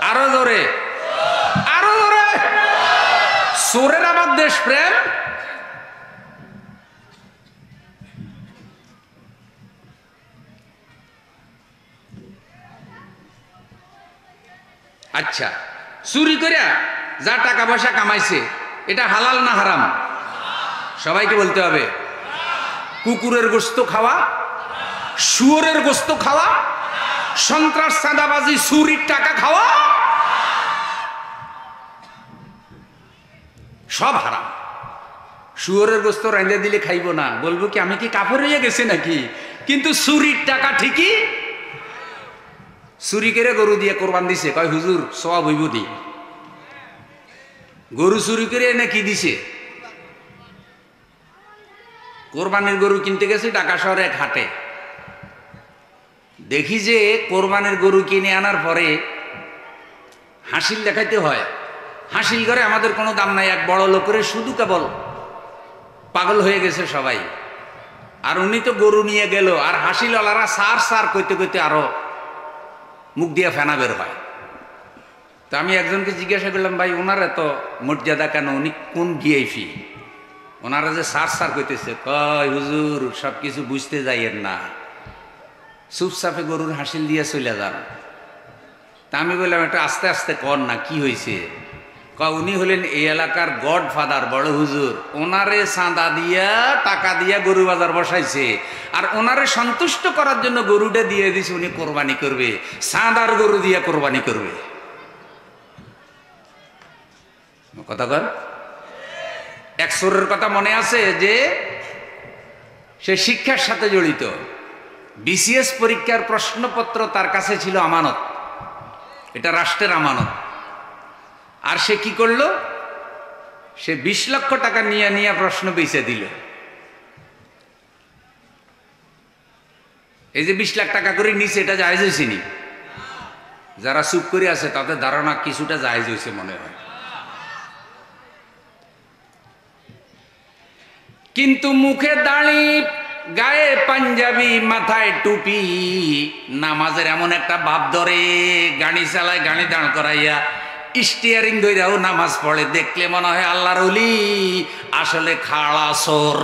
আরো জোরে, আরো জোরে। চোরের আবার দেশপ্রেম? আচ্ছা, চুরি করে যা টাকা পয়সা কামাইছে এটা হালাল না হারাম? সবাইকে বলতে হবে। কুকুরের গোশত খাওয়া, শুয়োরের গোশত খাওয়া, সন্ত্রাস, চাঁদাবাজি, চুরির টাকা খাওয়া সব হারাম। শুয়োরের গোশত রাঁধে দিলে খাইব না, বলবো কি আমি কি কাফের হয়ে গেছে নাকি? কিন্তু চুরির টাকা ঠিকই চুরি করে গরু দিয়ে কোরবান দিছে, কয় হুজুর সওয়াব হইব দি। গরু চুরি করে এনে কি দিছে? কোরবানির গরু কিনতে গেছে ঢাকা শহরে এক হাটে। দেখি যে কোরবানির গরু কিনে আনার পরে হাসিল দেখাইতে হয়। হাসিল করে আমাদের কোনো দাম নাই, এক বড় লোকের শুধু কেবল পাগল হয়ে গেছে সবাই। আর উনি তো গরু নিয়ে গেল, আর হাসিলওয়ালারা সার সার কইতে কইতে আরো মুখ দিয়ে ফেনা বের হয়। তো আমি একজনকে জিজ্ঞাসা করলাম, ভাই ওনার এত মর্যাদা কেন? উনি কোন ভিআইপি? ওনারা যে সার সার কইতেছে, কয় হুজুর সব কিছু বুঝতে যাইয়েন না, চুপচাপে গরুর হাসিল দিয়ে চলে যান। তা আমি বললাম একটু আস্তে আস্তে কর না, কি হয়েছে? কয় উনি হলেন এই এলাকার গড ফাদার, বড় হুজুর। ওনারে চাঁদা দিয়া টাকা দিয়া গরু বাজার বসাইছে, আর ওনারে সন্তুষ্ট করার জন্য গরুটা দিয়ে দিছে, উনি কোরবানি করবে, চাঁদার গরু দিয়া কোরবানি করবে। কথা কর। এক চোরের কথা মনে আছে যে সে শিক্ষার সাথে জড়িত। বিসিএস পরীক্ষার প্রশ্নপত্র তার কাছে ছিল আমানত, এটা রাষ্ট্রের আমানত। আর সে কি করলো? সে 20 লক্ষ টাকা নিয়ে নিয়ে প্রশ্ন বেঁচে দিল। এই যে 20 লাখ টাকা করে নিচে, এটা জায়েজ হয়েছে নি? যারা চুপ করে আছে তাদের ধারণা কিছুটা জায়েজ হয়েছে মনে হয়। কিন্তু মুখে দাড়ি, গায়ে পাঞ্জাবি, মাথায় টুপি, নামাজের এমন একটা ভাব ধরে, গাড়ি চালায়, গাড়ি দাঁড় করাইয়া স্টিয়ারিং ধইরাও নামাজ পড়ে, দেখলে মনে হয় আল্লাহর ওলি, আসলে খাড়া চোর।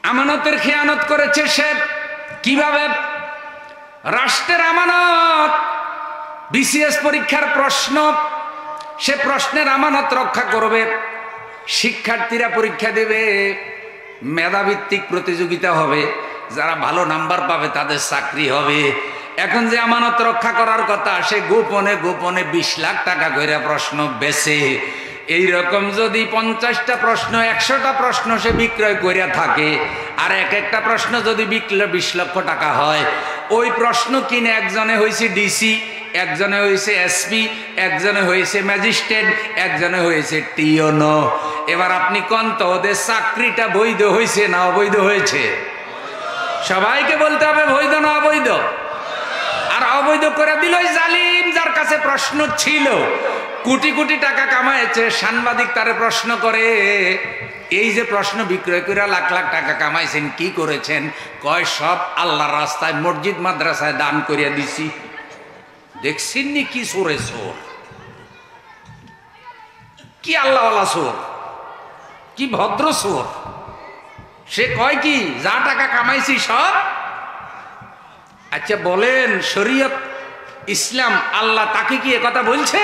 আমানতের খেয়ানত করেছে সে। কিভাবে? রাষ্ট্রের আমানত, বিসিএস পরীক্ষার প্রশ্ন, সে প্রশ্নের আমানত রক্ষা করবে। শিক্ষার্থীরা পরীক্ষা দেবে, মেধাভিত্তিক প্রতিযোগিতা হবে, যারা ভালো নাম্বার পাবে তাদের চাকরি হবে। এখন যে আমানত রক্ষা করার কথা, সে গোপনে গোপনে 20 লাখ টাকা করে প্রশ্ন বেচে। এই রকম যদি 50টা প্রশ্ন, 100টা প্রশ্ন সে বিক্রয় করিয়া থাকে, আর এক একটা প্রশ্ন যদি 20 লক্ষ টাকা হয়, ওই প্রশ্ন কিনে একজনে হয়েছে ডিসি, একজনে হয়েছে এসপি, একজনে হয়েছে ম্যাজিস্ট্রেট, একজনে হয়েছে টিওনো। এবার আপনি কোন তো ওদের চাকরিটা বৈধ হয়েছে না অবৈধ হয়েছে? সবাইকে বলতে হবে বৈধ না অবৈধ। আর অবৈধ করে দিল জালিম, যার কাছে প্রশ্ন ছিল, কোটি কোটি টাকা কামাইছে। সাংবাদিক তারে প্রশ্ন করে, এই যে প্রশ্ন বিক্রয় করে লাখ লাখ টাকা কামাইছেন, কি করেছেন? কয়, সব আল্লাহর রাস্তায়, মসজিদ মাদ্রাসায় দান করিয়া দিছি। দেখছেন নি কি চোরে চোর, কি আল্লাহওয়ালা চোর, কি ভদ্র চোর। সে কয় কি, যা টাকা কামাইছি সব। আচ্ছা বলেন, শরীয়ত, ইসলাম, আল্লাহ তাকে কি একথা বলছে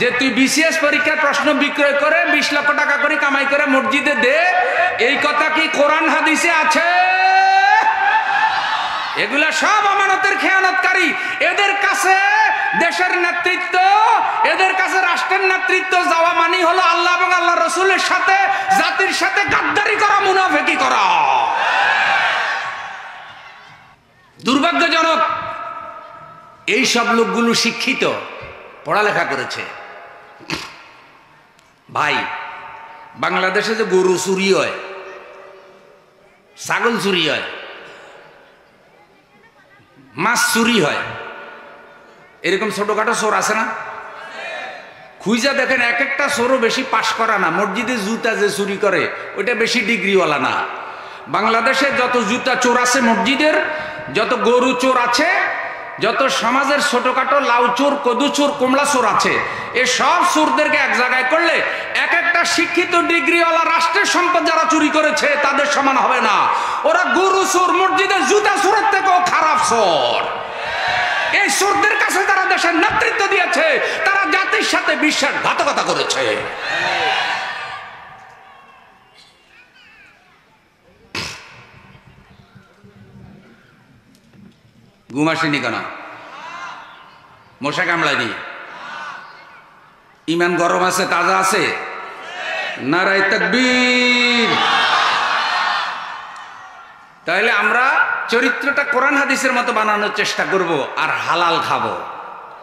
যে তুই বিসিএস পরীক্ষার প্রশ্ন বিক্রয় করে 20 লক্ষ টাকা করে কামাই করে মসজিদে দে? এই কথা কি কোরআন হাদিসে আছে? এগুলা সব আমানতের খেয়ানতকারী। এদের কাছে দেশের নেতৃত্ব, এদের কাছে রাষ্ট্রের নেতৃত্ব যাওয়া মানে হলো আল্লাহ এবং আল্লাহ রসুলের সাথে, জাতির সাথে গাদ্দারি করা, মুনাফিকি করা। দুর্ভাগ্যজনক, এই সব লোকগুলো শিক্ষিত, পড়ালেখা করেছে। ভাই, বাংলাদেশে যে গরু চুরি হয়, ছাগল চুরি হয়, মাছ চুরি হয়, এরকম ছোটখাটো চোর আছে না? খুঁজা দেখেন, এক একটা চোরও বেশি পাশ করা না। মসজিদে জুতা যে চুরি করে, ওইটা বেশি ডিগ্রিওয়ালা না। বাংলাদেশে যত জুতা চোর আছে মসজিদের, যত গরু চোর আছে, যত সমাজের ছোটখাটো লাউ চোর, কদু চোর, কমলা চোর আছে, এই সব চোরদেরকে এক জায়গায় করলে এক একটা শিক্ষিত ডিগ্রিওয়ালা রাষ্ট্রের সম্পদ যারা চুরি করেছে তাদের সমান হবে না। ওরা গরু চোর, মসজিদের জুতা চোরের থেকেও খারাপ চোর। এই চোরদের কাছে তারা দেশের নেতৃত্ব দিয়েছে, তারা জাতির সাথে বিশ্বাসঘাতকতা করেছে। ঘুম আসেনি কেন? মশা কামড়ায়নি? ইমান গরম আছে, তাজা আছে? নারায়ে তাকবীর। তাহলে আমরা চরিত্রটা কোরআন হাদিসের মতো বানানোর চেষ্টা করব, আর হালাল খাবো।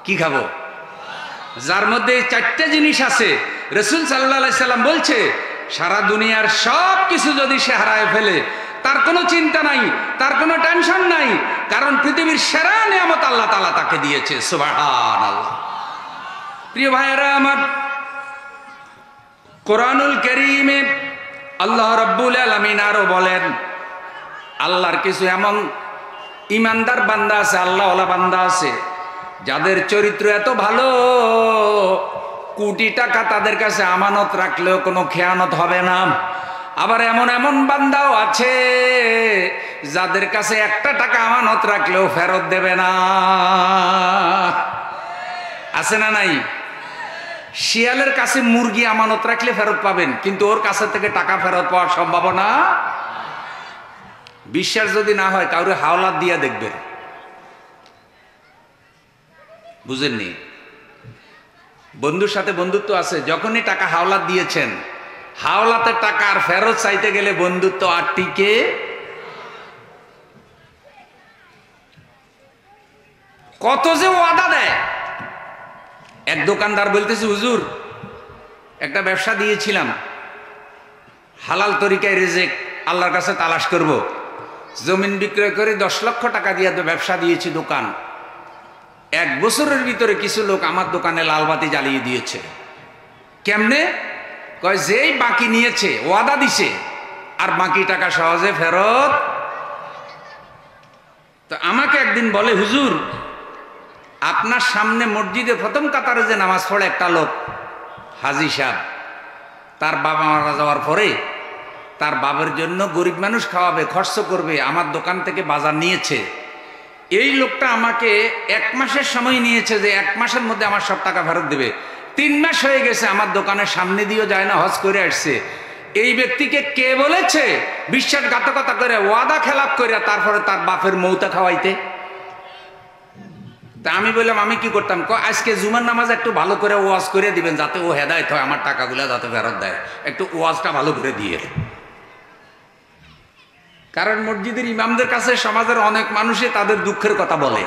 কি খাবো? যার মধ্যে 4টে জিনিস আছে। রাসূল সাল্লাল্লাহু আলাইহি সাল্লাম বলছে, সারা দুনিয়ার সব কিছু যদি সে হারায় ফেলে, তার কোনো চিন্তা নাই, তার কোনো টেনশন নাই, কারণ পৃথিবীর সেরা নিয়ামত আল্লাহ তাআলা তাকে দিয়েছে। সুবহানাল্লাহ। প্রিয় ভাইয়েরা আমার, কোরআনুল কারীমে আল্লাহ রাব্বুল আলামিন আরো বলেন, আল্লাহর কিছু এমন ইমানদার বান্দা আছে, আল্লাহওয়ালা বান্দা আছে, যাদের চরিত্র এত ভালো, কোটি টাকা তাদের কাছে আমানত রাখলেও কোনো খেয়ানত হবে না। আবার এমন এমন বান্দাও আছে যাদের কাছে 1টা টাকা আমানত রাখলেও ফেরত দেবে না। আছে না নাই? শিয়ালের কাছে মুরগি আমানত রাখলে ফেরত পাবেন, কিন্তু ওর কাছে থেকে টাকা ফেরত পাওয়ার সম্ভাবনা। বিশ্বাস যদি না হয়, কাউরে হাওলাত দিয়া দেখবেন। বুঝেননি? বন্ধুর সাথে বন্ধুত্ব আছে, যখনই টাকা হাওলাত দিয়েছেন, হাওলাতের টাকা আর ফেরত চাইতে গেলে বন্ধুত্ব আর টিকে। কত যে ওয়াদা দেয়। এক দোকানদার বলতেছে, হুজুর একটা ব্যবসা দিয়েছিলাম, হালাল তরিকায় রিজিক আল্লাহর কাছে তালাশ করব, জমিন বিক্রয় করে 10 লক্ষ টাকা দিয়ে ব্যবসা দিয়েছি দোকান। 1 বছরের ভিতরে কিছু লোক আমার দোকানে লালবাতি জ্বালিয়ে দিয়েছে। কেমনে? কয় যেই বাকি নিয়েছে ওয়াদা দিছে আর বাকি টাকা সহজে ফেরত। তো আমাকে একদিন বলে, হুজুর আপনার সামনে মসজিদে প্রথম কাতারে যে নামাজ পড়ে একটা লোক, হাজী সাহেব, তার বাবা মারা যাওয়ার পরে তার বাবার জন্য গরিব মানুষ খাওয়াবে, খরচ করবে, আমার দোকান থেকে বাজার নিয়েছে। এই লোকটা আমাকে 1 মাসের সময় নিয়েছে যে 1 মাসের মধ্যে আমার সব টাকা ফেরত দেবে। 3 মাস হয়ে গেছে, আমার দোকানের সামনে দিয়েও যায় না, হজ করে আসছে। এই ব্যক্তিকে কে বলেছে বিশ্বাসঘাতকতা করে, ওয়াদা খেলাপ করে তারপরে তার বাপের মৌতা খাওয়াইতে? তা আমি বললাম আমি কি করতাম? আজকে জুমার নামাজ একটু ভালো করে ওয়াজ করে দিবেন যাতে ও হেদায়েত হয়, আমার টাকাগুলো যাতে ফেরত দেয়, একটু ওয়াজটা ভালো করে দিয়ে। কারণ মসজিদের ইমামদের কাছে সমাজের অনেক মানুষই তাদের দুঃখের কথা বলে,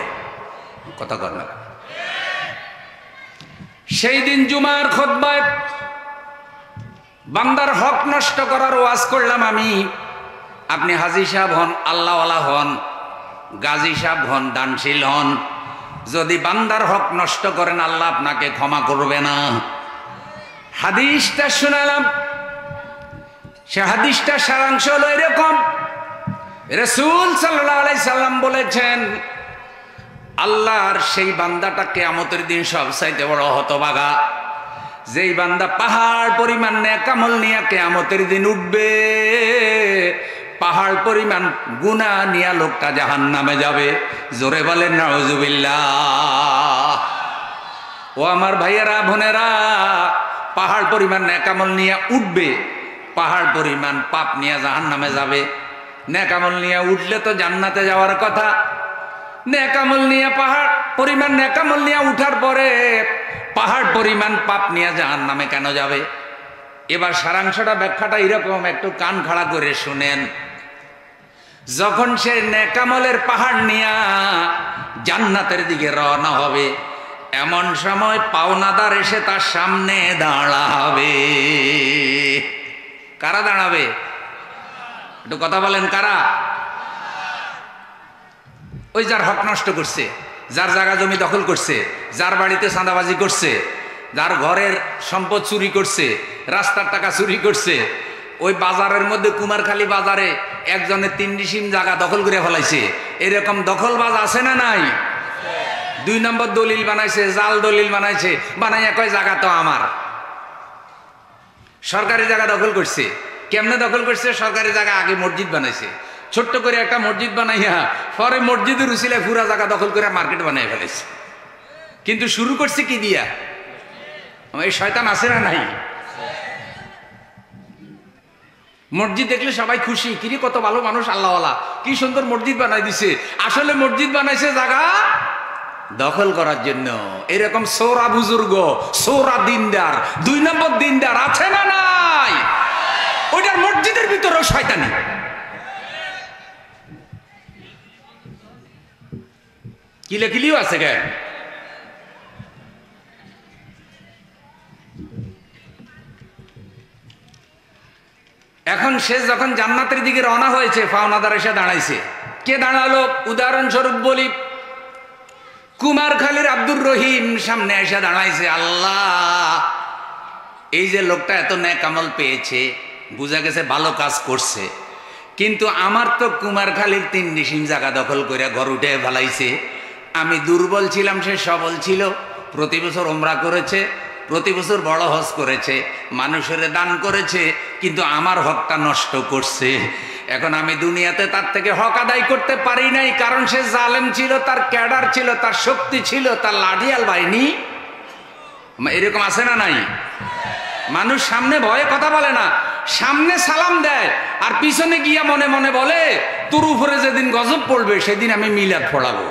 কথা কর না। সেই দিন জুমার খুতবায় বান্দার হক নষ্ট করার ওয়াজ করলাম আমি। আপনি হাজী সাহেব হন, আল্লাহওয়ালা হন, গাজী সাহেব হন, দানশীল হন, যদি বান্দার হক নষ্ট করেন আল্লাহ আপনাকে ক্ষমা করবে না। হাদিসটা শোনালাম, সে হাদিসটা সারাংশ হলো এরকম, রাসূল সাল্লাল্লাহু আলাইহি সাল্লাম বলেছেন, আল্লাহর সেই বান্দাটা কিয়ামতের দিন সবচাইতে বড় হতভাগা, যেই বান্দা পাহাড় পরিমাণ নেক আমল নিয়ে কিয়ামতের দিন উঠবে, পাহাড় পরিমাণ গুনাহ নিয়ে লোকটা জাহান্নামে যাবে। জোরে বলেন নাউজুবিল্লাহ। ও আমার ভাইয়েরা বোনেরা, পাহাড় পরিমাণ নেক আমল নিয়ে উঠবে, পাহাড় পরিমাণ পাপ নিয়ে জাহান্নামে যাবে। নেক আমল নিয়ে উঠলে তো জান্নাতে যাওয়ার কথা, নেক আমল নিয়ে পাহাড় পরিমাণ নেক আমল নিয়ে উঠার পরে পাহাড় পরিমাণ পাপ নিয়ে জাহান্নামে কেন যাবে? এবার সারাংশটা ব্যাখ্যাটা এরকম, একটু কান খাড়া করে শুনেন। যখন সে নেক আমলের পাহাড় নিয়ে জান্নাতের দিকে রওনা হবে, এমন সময় পাওনাদার এসে তার সামনে দাঁড়াবে। কারা দাঁড়াবে? একটু কথা বলেন, কারা? ওই যার হক নষ্ট করছে, যার জায়গা জমি দখল করছে, যার বাড়িতে চাঁদাবাজি করছে, যার ঘরের সম্পদ চুরি করছে, রাস্তার টাকা চুরি করছে। ওই বাজারের মধ্যে কুমারখালী বাজারে একজনের 3 ডিসিম জায়গা দখল করে ফেলাইছে। এরকম দখলবাজ আছে না নাই? 2 নম্বর দলিল বানাইছে, জাল দলিল বানাইছে, বানাইয়া কয় জায়গা তো আমার। সরকারি জায়গা দখল করছে। কেমনে দখল করছে? সরকারি জায়গা আগে মসজিদ বানাইছে, ছোট্ট করে একটা মসজিদ বানাইয়া পরে মসজিদের উসিলায় পুরা জায়গা দখল করে মার্কেট বানাই ফেলেছে। কিন্তু শুরু করছে কি দিয়া? এই শয়তান আছে না নাই? মসজিদ দেখলে সবাই খুশি, কিরে কত ভালো মানুষ, আল্লাহওয়ালা, কি সুন্দর মসজিদ বানাই দিছে। আসলে মসজিদ বানাইছে জায়গা দখল করার জন্য। এরকম সৌরা বুজুর্গ, সৌরা দিনদার, 2 নম্বর দিনদার আছে না নাই? ওইটার মসজিদের ভিতরেও শয়তানি। কিলিও আছে কে? এখন সে যখন জান্নাতের দিকে রওনা হয়েছে, পাওনাদার এসে দাঁড়াইছে। কে দাঁড়ালো? উদাহরণস্বরূপ বলি, কুমারখালীর আব্দুর রহিম সামনে এসে দাঁড়াইছে। আল্লাহ, এই যে লোকটা এত নেক আমল পেয়েছে, বুঝা গেছে ভালো কাজ করছে, কিন্তু আমার তো কুমারখালীর 3 ডিসিম জায়গা দখল করে ঘর উঠে ফেলাইছে। আমি দুর্বল ছিলাম, সে সবল ছিল, প্রতি বছর ওমরা করেছে, প্রতি বছর বড় হজ করেছে, মানুষের দান করেছে, কিন্তু আমার হকটা নষ্ট করছে। এখন আমি দুনিয়াতে তার থেকে হক আদায় করতে পারি নাই, কারণ সে জালেম ছিল, তার ক্যাডার ছিল, তার শক্তি ছিল, তার লাঠিয়াল বাহিনী। এরকম আছে না নাই? মানুষ সামনে ভয়ে কথা বলে না, সামনে সালাম দেয় আর পিছনে গিয়া মনে মনে বলে, তোর উপরে যেদিন গজব পড়বে সেদিন আমি মিলাদ পড়াবো।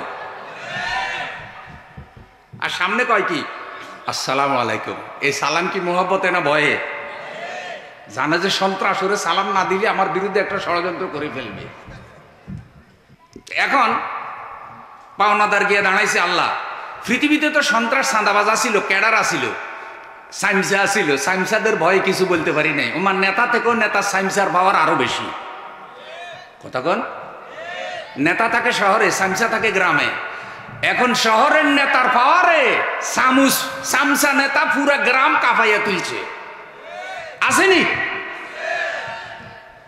আর সামনে কয় কি? আসসালামু আলাইকুম। এই সালাম কি মোহব্বতে না ভয়ে? জানে যে সন্ত্রাস, ওরে সালাম না দিলে আমার বিরুদ্ধে একটা ষড়যন্ত্র করে ফেলবে। এখন পাওনাদার গিয়ে দাঁড়াইছে। আল্লাহ, পৃথিবীতে তো সন্ত্রাস, চাঁদাবাজ আসিল, ক্যাডার আসিল, সাইমসা আসিল, সাইমসাদের ভয়ে কিছু বলতে পারি নাই। ওমার নেতা থেকেও নেতা সাইমসার পাওয়ার আরো বেশি। কথা কন? নেতা থাকে শহরে, সাইমসা থাকে গ্রামে। এখন শহরের নেতার পাওয়ারে সামসা নেতা পুরা গ্রাম কাঁপাইয়া তুলছে, আসেনি?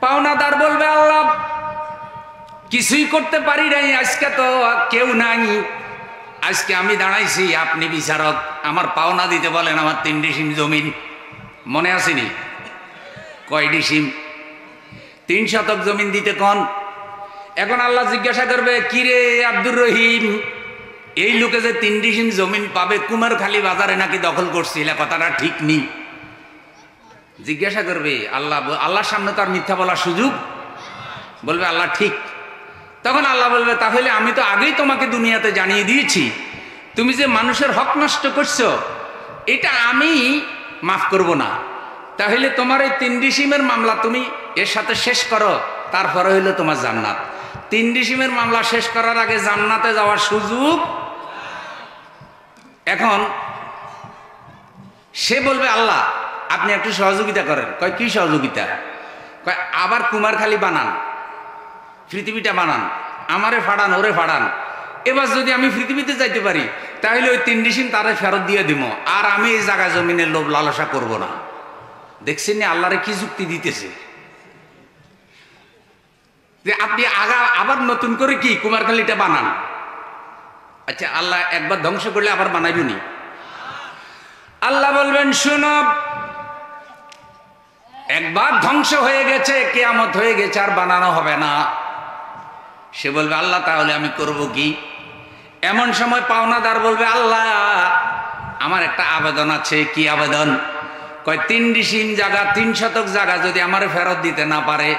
পাওনাদার বলবে আল্লাহ কিছুই করতে পারি নাই, আজকে তো কেউ নাই, আজকে আমি দাঁড়াইছি, আপনি বিচারক, আমার পাওনা দিতে বলেন। আমার 3 ডিসিম জমিন, মনে আসেনি? কয় ডিসিম? 3 শতক জমিন দিতে কন। এখন আল্লাহ জিজ্ঞাসা করবে, কিরে আব্দুর রহিম, এই লোকে যে 3 ডিসিম জমিন পাবে কুমারখালী বাজারে নাকি দখল করছিল, কথাটা ঠিক নেই। জিজ্ঞাসা করবে আল্লাহ, আল্লাহর সামনে তো আর মিথ্যা বলার সুযোগ, বলবে আল্লাহ ঠিক। তখন আল্লাহ বলবে, তাহলে আমি তো আগেই তোমাকে দুনিয়াতে জানিয়ে দিয়েছি, তুমি যে মানুষের হক নষ্ট করছো এটা আমি মাফ করব না। তাহলে তোমার এই 3 ডিসিমের মামলা তুমি এর সাথে শেষ করো, তারপরে হইলো তোমার জান্নাত। 3 ডিসিমের মামলা শেষ করার আগে জান্নাতে যাওয়ার সুযোগ। এখন সে বলবে আল্লাহ আপনি একটু সহযোগিতা করেন। কয় কি সহযোগিতা? কয় আবার কুমারখালী বানান, পৃথিবীটা বানান, আমারে ফাড়ান, ওরে ফাড়ান। এবার যদি আমি পৃথিবীতে যাইতে পারি তাহলে ওই 3 ডিসিম তারে ফেরত দিয়ে দিব, আর আমি এই জায়গা জমিনের লোভ লালসা করব না। দেখছেন না আল্লাহরে কি যুক্তি দিতেছে, যে আপনি আবার নতুন করে কি কুমারখালীটা বানান। আচ্ছা আল্লাহ একবার ধ্বংস করলে আবার বানাইবনি? আল্লাহ বলবেন শোনো, একবার ধ্বংস হয়ে গেছে, কিয়ামত হয়ে গেছে, আর বানানো হবে না। সে বলবে আল্লাহ তাহলে আমি করব কি? এমন সময় পাওনাদার বলবে আল্লাহ আমার একটা আবেদন আছে। কি আবেদন? কয় 3 ডিসিম জায়গা, 3 শতক জায়গা যদি আমার ফেরত দিতে না পারে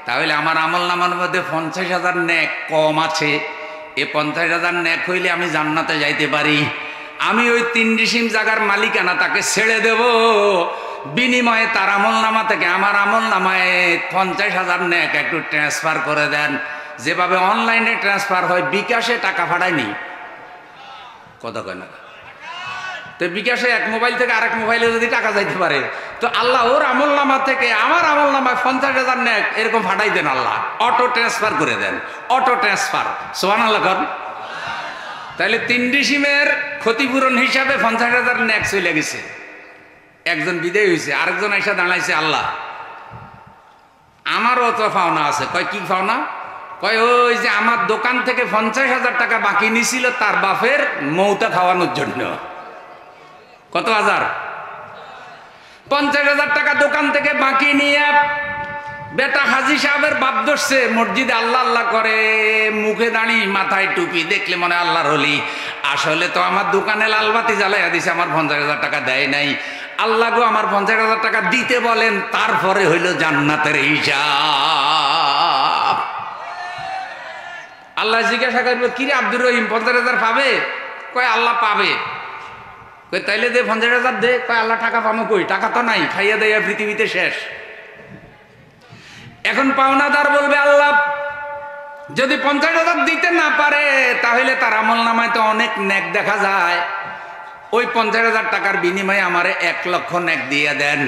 তাহলে আমার আমল নামার মধ্যে 50,000 নেক কম আছে। এই 50,000 নেক হইলে আমি জান্নাতে যাইতে পারি। আমি ওই 3 ডিসিম জায়গার মালিকানা তাকে ছেড়ে দেব, বিনিময়ে তার আমল নামা থেকে আমার আমল নামায় 50,000 নেক একটু ট্রান্সফার করে দেন। যেভাবে অনলাইনে ট্রান্সফার হয়, বিকাশে টাকা পাঠায়নি, কথা কয় না? তো বিকাশে এক মোবাইল থেকে আরেক মোবাইলে যদি টাকা যাইতে পারে, তো আল্লাহ ওর আমল নামা থেকে আমার আমল নামায় 50,000 নেক এরকম ফাটাই দেন, আল্লাহ অটো ট্রান্সফার করে দেন, অটো ট্রান্সফার। সুবহানাল্লাহ কর। তাহলে 3 ডিসিমের ক্ষতিপূরণ হিসাবে 50,000 নেক চলে গেছে। একজন বিদায় হয়েছে, আরেকজন এসে দাঁড়াইছে, আল্লাহ আমারও তো পাওনা আছে। কয় কি পাওনা? কয় ওই যে আমার দোকান থেকে 50,000 টাকা বাকি নিছিল তার বাপের মৌতা খাওয়ানোর জন্য। কত হাজার? 50,000 টাকা দোকান থেকে বাকি নিয়ে বেটা হাজি সাহেবের বাপ ধরছে, মসজিদে আল্লাহ আল্লাহ করে, মুখে দাঁড়ি, মাথায় টুপি, দেখলে মনে আল্লাহর হলি। আসলে তো আমার দোকানে লালবাতি জ্বালাইয়া দিছে, আমার 50,000 টাকা দেয় নাই। আল্লাহ গো আমার 50,000 টাকা দিতে বলেন, তারপরে হইল জান্নাতের হিসাব। আল্লাহ জিজ্ঞাসা করবে, কিরে আব্দুর রহিম 50,000 পাবে? কয় আল্লাহ পাবে। কই তাইলে দে 50,000 দে। কয় আল্লাহ টাকা পাবো কই? টাকা তো নাই, খাইয়া দেয়া পৃথিবীতে শেষ। এখন পাওনাদার বলবে আল্লাহ যদি 50,000 দিতে না পারে তাহলে তার আমল নামায় তো অনেক নেক দেখা যায়, ওই 50,000 টাকার বিনিময়ে আমারে 1 লক্ষ নেক দিয়ে দেন,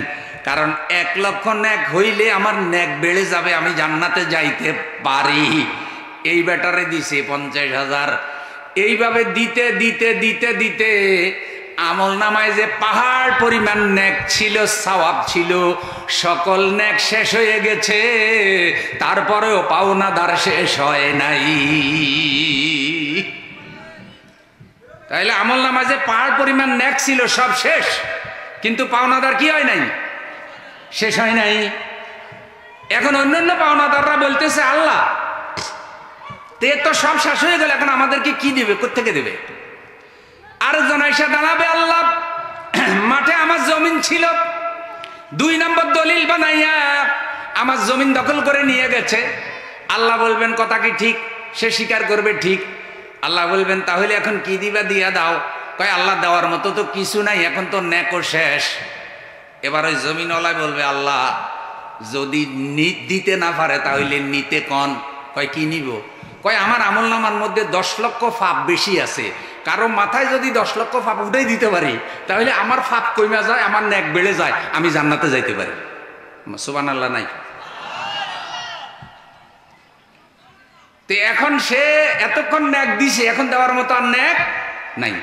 কারণ 1 লক্ষ নেক হইলে আমার নেক বেড়ে যাবে, আমি জান্নাতে যাইতে পারি। এই ব্যাটারে দিছে 50,000। এইভাবে দিতে দিতে দিতে দিতে আমল নামায় যে পাহাড় পরিমাণ নেক ছিল, সওয়াব ছিল, সকল নেক শেষ হয়ে গেছে। তারপরেও পাওনাদার শেষ হয় নাই। তাইলে আমল নামায় যে পাহাড় পরিমাণ নেক ছিল সব শেষ, কিন্তু পাওনাদার কি হয় নাই? শেষ হয় নাই। এখন অন্যান্য পাওনাদাররা বলতেছে আল্লাহ তে তো সব শেষ হয়ে গেল, এখন আমাদেরকে কি দিবে, কোত্থেকে দেবে? আরেকজন এসে দাঁড়াবে, আল্লাহ মাঠে আমার জমিন ছিল, 2 নম্বর দলিল বানাইয়া আমার জমিন দখল করে নিয়ে গেছে। আল্লাহ বলবেন কথা কি ঠিক? সে স্বীকার করবে ঠিক। আল্লাহ বলবেন তাহলে এখন কি দিবা, দিয়া দাও। কয় আল্লাহ দেওয়ার মতো তো কিছু নাই, এখন তো নেকও শেষ। এবার ওই জমিনওয়ালা বলবে আল্লাহ যদি দিতে না পারে তাহলে নিতে কন। কয় কি নিব? কয় আমার আমল নামার মধ্যে 10 লক্ষ পাপ বেশি আছে, কারো মাথায় যদি 10 লক্ষ পাপ উঠাই দিতে পারি তাহলে আমার পাপ কমে যায়, আমার নেক বেড়ে যায়, আমি জান্নাতে যাইতে পারি। সুবহানাল্লাহ নাই? তো এখন সে এতক্ষণ ন্যাক দিছে, এখন দেওয়ার মতো আর ন্যাক নাই।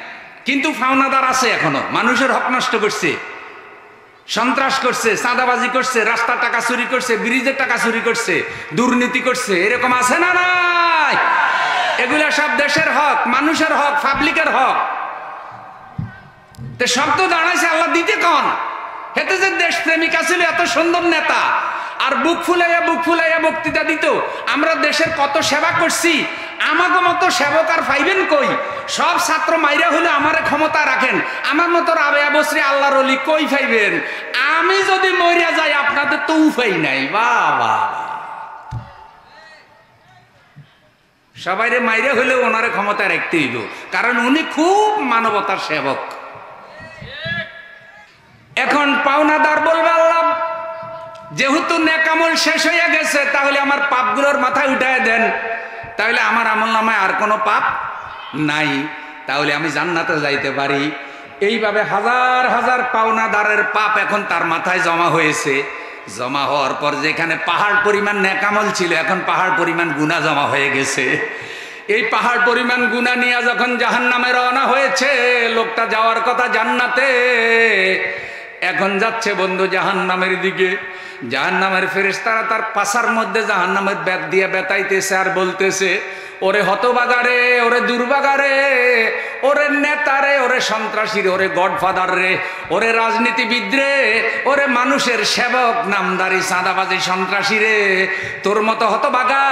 কিন্তু ফাওনাদার আছে এখনো, মানুষের হক নষ্ট করছে, সন্ত্রাস করছে, চাঁদাবাজি করছে, রাস্তার টাকা চুরি করছে, ব্রিজের টাকা চুরি করছে, দুর্নীতি করছে, এরকম আছে না নাই? এগুলা সব দেশের হক, মানুষের হক, পাবলিকের হক। তো সব তো দাঁড়াইছে আল্লাহ দিতে কন। হেতে যে দেশ প্রেমিকা ছিল, এত সুন্দর নেতা, আর বুক ফুলাইয়া বক্তৃতা দিত। আমরা দেশের কত সেবা করছি, আমাকে মতো সেবক আর পাইবেন কই? সব ছাত্র মাইরা হলে আমারে ক্ষমতা রাখেন, আমার মতো রাবেয়া বসরি আল্লাহর ওলি কই পাইবেন? আমি যদি মরিয়া যাই আপনাদের তো উপায় নাই। বাবা, সবাইরে মাইরা হলে ওনারে ক্ষমতা রাখতে হইব, কারণ উনি খুব মানবতার সেবক। এখন পাওনাদার বলবে আল্লাহ যেহেতু নেকামল শেষ হয়ে গেছে, তাহলে আমার পাপগুলোর মাথায় উঠায় দেন, তাহলে আমার আমল নামায় আর কোনো পাপ নাই, তাহলে আমি জান্নাতে যাইতে পারি। এইভাবে হাজার হাজার পাওনাদারের পাপ এখন তার মাথায় জমা হয়েছে। জমা হওয়ার পর যেখানে পাহাড় পরিমাণ নেকামল ছিল, এখন পাহাড় পরিমাণ গুনাহ জমা হয়ে গেছে। এই পাহাড় পরিমাণ গুনাহ নিয়ে যখন জাহান্নামে রওনা হয়েছে, লোকটা যাওয়ার কথা জান্নাতে, এখন যাচ্ছে বন্ধু জাহান্নামের দিকে। জাহান্নামের ফেরেশতারা তার পাছার মধ্যে জাহান্নামের ব্যাগ দিয়ে বেতাইতেছে আর বলতেছে, ওরে হতবাগারে, ওরে দুর্বাগারে, ওরে নেতারে, ওরে সন্ত্রাসী রে, ওরে গডফাদার রে, ওরে রাজনীতিবিদ রে, ওরে মানুষের সেবক নামদারি চাঁদাবাজি সন্ত্রাসী রে, তোর মতো হতবাগা,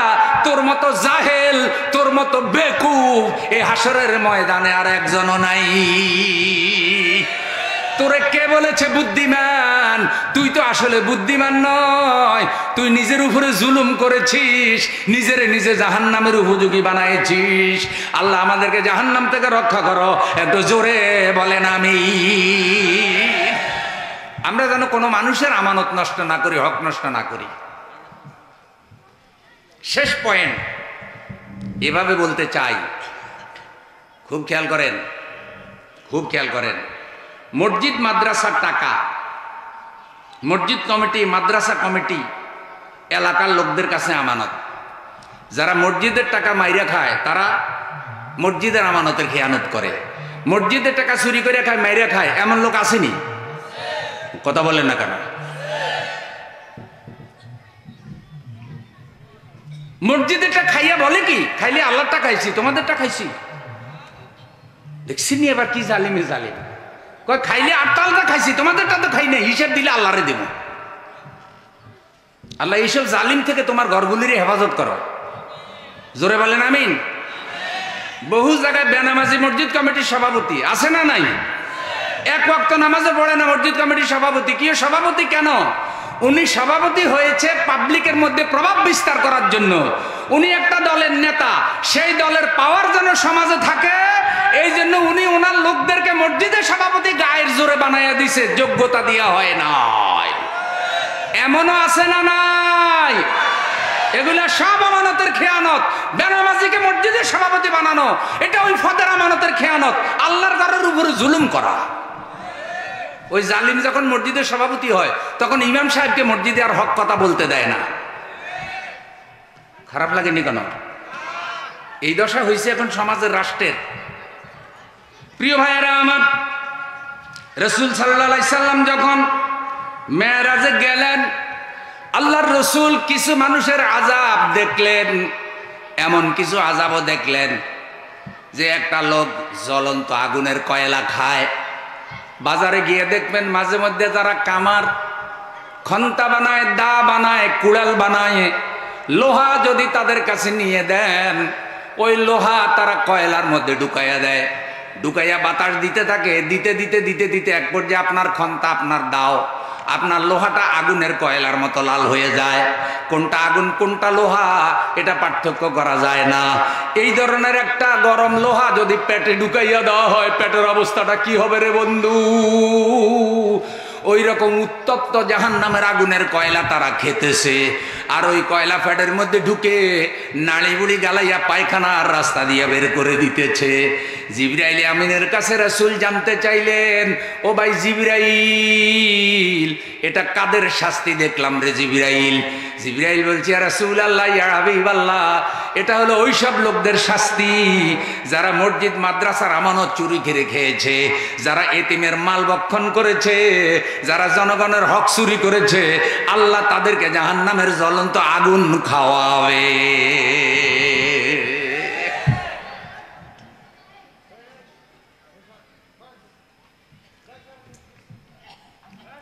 তোর মতো জাহেল, তোর মতো বেকুব এই হাসরের ময়দানে আর একজনও নাই। তোরে কে বলেছে বুদ্ধিমান? তুই তো আসলে বুদ্ধিমান নয়, তুই নিজের উপরে জুলুম করেছিস, নিজে জাহান্নামের উপযোগী বানাইছিস। আল্লাহ আমাদেরকে জাহান্নাম থেকে রক্ষা করো, এত জোরে বলেন আমি। আমরা যেন কোনো মানুষের আমানত নষ্ট না করি, হক নষ্ট না করি। শেষ পয়েন্ট এভাবে বলতে চাই, খুব খেয়াল করেন, খুব খেয়াল করেন। মসজিদ মাদ্রাসার টাকা, মসজিদ কমিটি, মাদ্রাসা কমিটি এলাকার লোকদের কাছে আমানত। যারা মসজিদের টাকা মাইরা খায়, তারা মসজিদের আমানতের খেয়ানত করে। মসজিদের টাকা চুরি করে খায়, মাইরা খায়, এমন লোক আসেনি? কথা বলেন না কেন? মসজিদেরটা খাইয়া বলে কি, খাইলে আল্লাহটা খাইছি, তোমাদেরটা খাইছি। দেখছি নি এবার কি জালিমে জালিম, কয় খাইলে আটটালটা খাইছি, তোমাদেরটা তো খাই নাই, হিসেব দিলে আল্লাহরে দেব। আল্লাহ এইসব জালিম থেকে তোমার ঘরগুলির হেফাজত করো, জোরে বলেন আমিন। বহু জায়গায় বেনামাজি মসজিদ কমিটির সভাপতি আছে না নাই? এক ওয়াক্ত নামাজও পড়ে না মসজিদ কমিটির সভাপতি। কি সভাপতি কেন? উনি সভাপতি হয়েছে পাবলিকের মধ্যে প্রভাব বিস্তার করার জন্য। উনি একটা দলের নেতা, সেই দলের পাওয়ার যেন সমাজে থাকে, এই জন্য উনি ওনার লোকদেরকে মসজিদের সভাপতি গায়ের জোরে বানাইয়া দিছে, যোগ্যতা দিয়া হয় নাই। এমনও আছে না নাই? এগুলা সব আমানতের খেয়ানত। বেনামাজিকে মসজিদের সভাপতি বানানো, এটা ওই ফদের আমানতের খেয়ানত, আল্লাহর ঘরের উপরে জুলুম করা। ওই জালিম যখন মসজিদের সভাপতি হয়, তখন ইমাম সাহেবকে মসজিদে আর হক কথা বলতে দেয় না। খারাপ লাগেনি কেন? এই দশা হয়েছে এখন সমাজের, রাষ্ট্রের। প্রিয় ভাইয়েরা আমার, রাসূল সাল্লাল্লাহু আলাইহি সাল্লাম যখন মেরাজে গেলেন, আল্লাহর রসুল কিছু মানুষের আযাব দেখলেন, এমন কিছু আযাবও দেখলেন যে একটা লোক জ্বলন্ত আগুনের কয়লা খায়। বাজারে গিয়ে দেখবেন মাঝে মধ্যে যারা কামার, খন্তা বানায়, দা বানায়, কুড়াল বানায়, লোহা যদি তাদের কাছে নিয়ে দেন, ওই লোহা তারা কয়লার মধ্যে ঢুকাইয়া দেয়, ঢুকাইয়া বাতাস দিতে থাকে, দিতে দিতে দিতে দিতে এক পর্যায়ে আপনার খন্তা, আপনার দাও, আপনার লোহাটা আগুনের কয়লার মতো লাল হয়ে যায়। কোনটা আগুন কোনটা লোহা এটা পার্থক্য করা যায় না। এই ধরনের একটা গরম লোহা যদি পেটে ঢুকাইয়া দেওয়া হয়, পেটের অবস্থাটা কি হবে রে বন্ধু? ওই রকম উত্তপ্ত জাহান্নামের আগুনের কয়লা তারা খেতেছে, আর ওই কয়লা পেটের মধ্যে ঢুকে নাড়িবুড়ি গালাইয়া পায়খানার রাস্তা দিয়ে বের করে দিতেছে। জিবরাইল আমিনের কাছে রাসূল জানতে চাইলেন, ও ভাই জিবরাইল, এটা কাদের শাস্তি দেখলাম রে জিবরাইল? জিবরাইল বলছে, ইয়া রাসূলুল্লাহ, ইয়া হাবিবাল্লাহ, এটা হলো ওইসব লোকদের শাস্তি যারা মসজিদ মাদ্রাসার আমানত চুরি করে খেয়েছে, যারা এতিমের মাল ভক্ষণ করেছে, যারা জনগণের হক চুরি করেছে। আল্লাহ তাদেরকে জাহান্নামের জ্বলন্ত আগুন খাওয়াবে।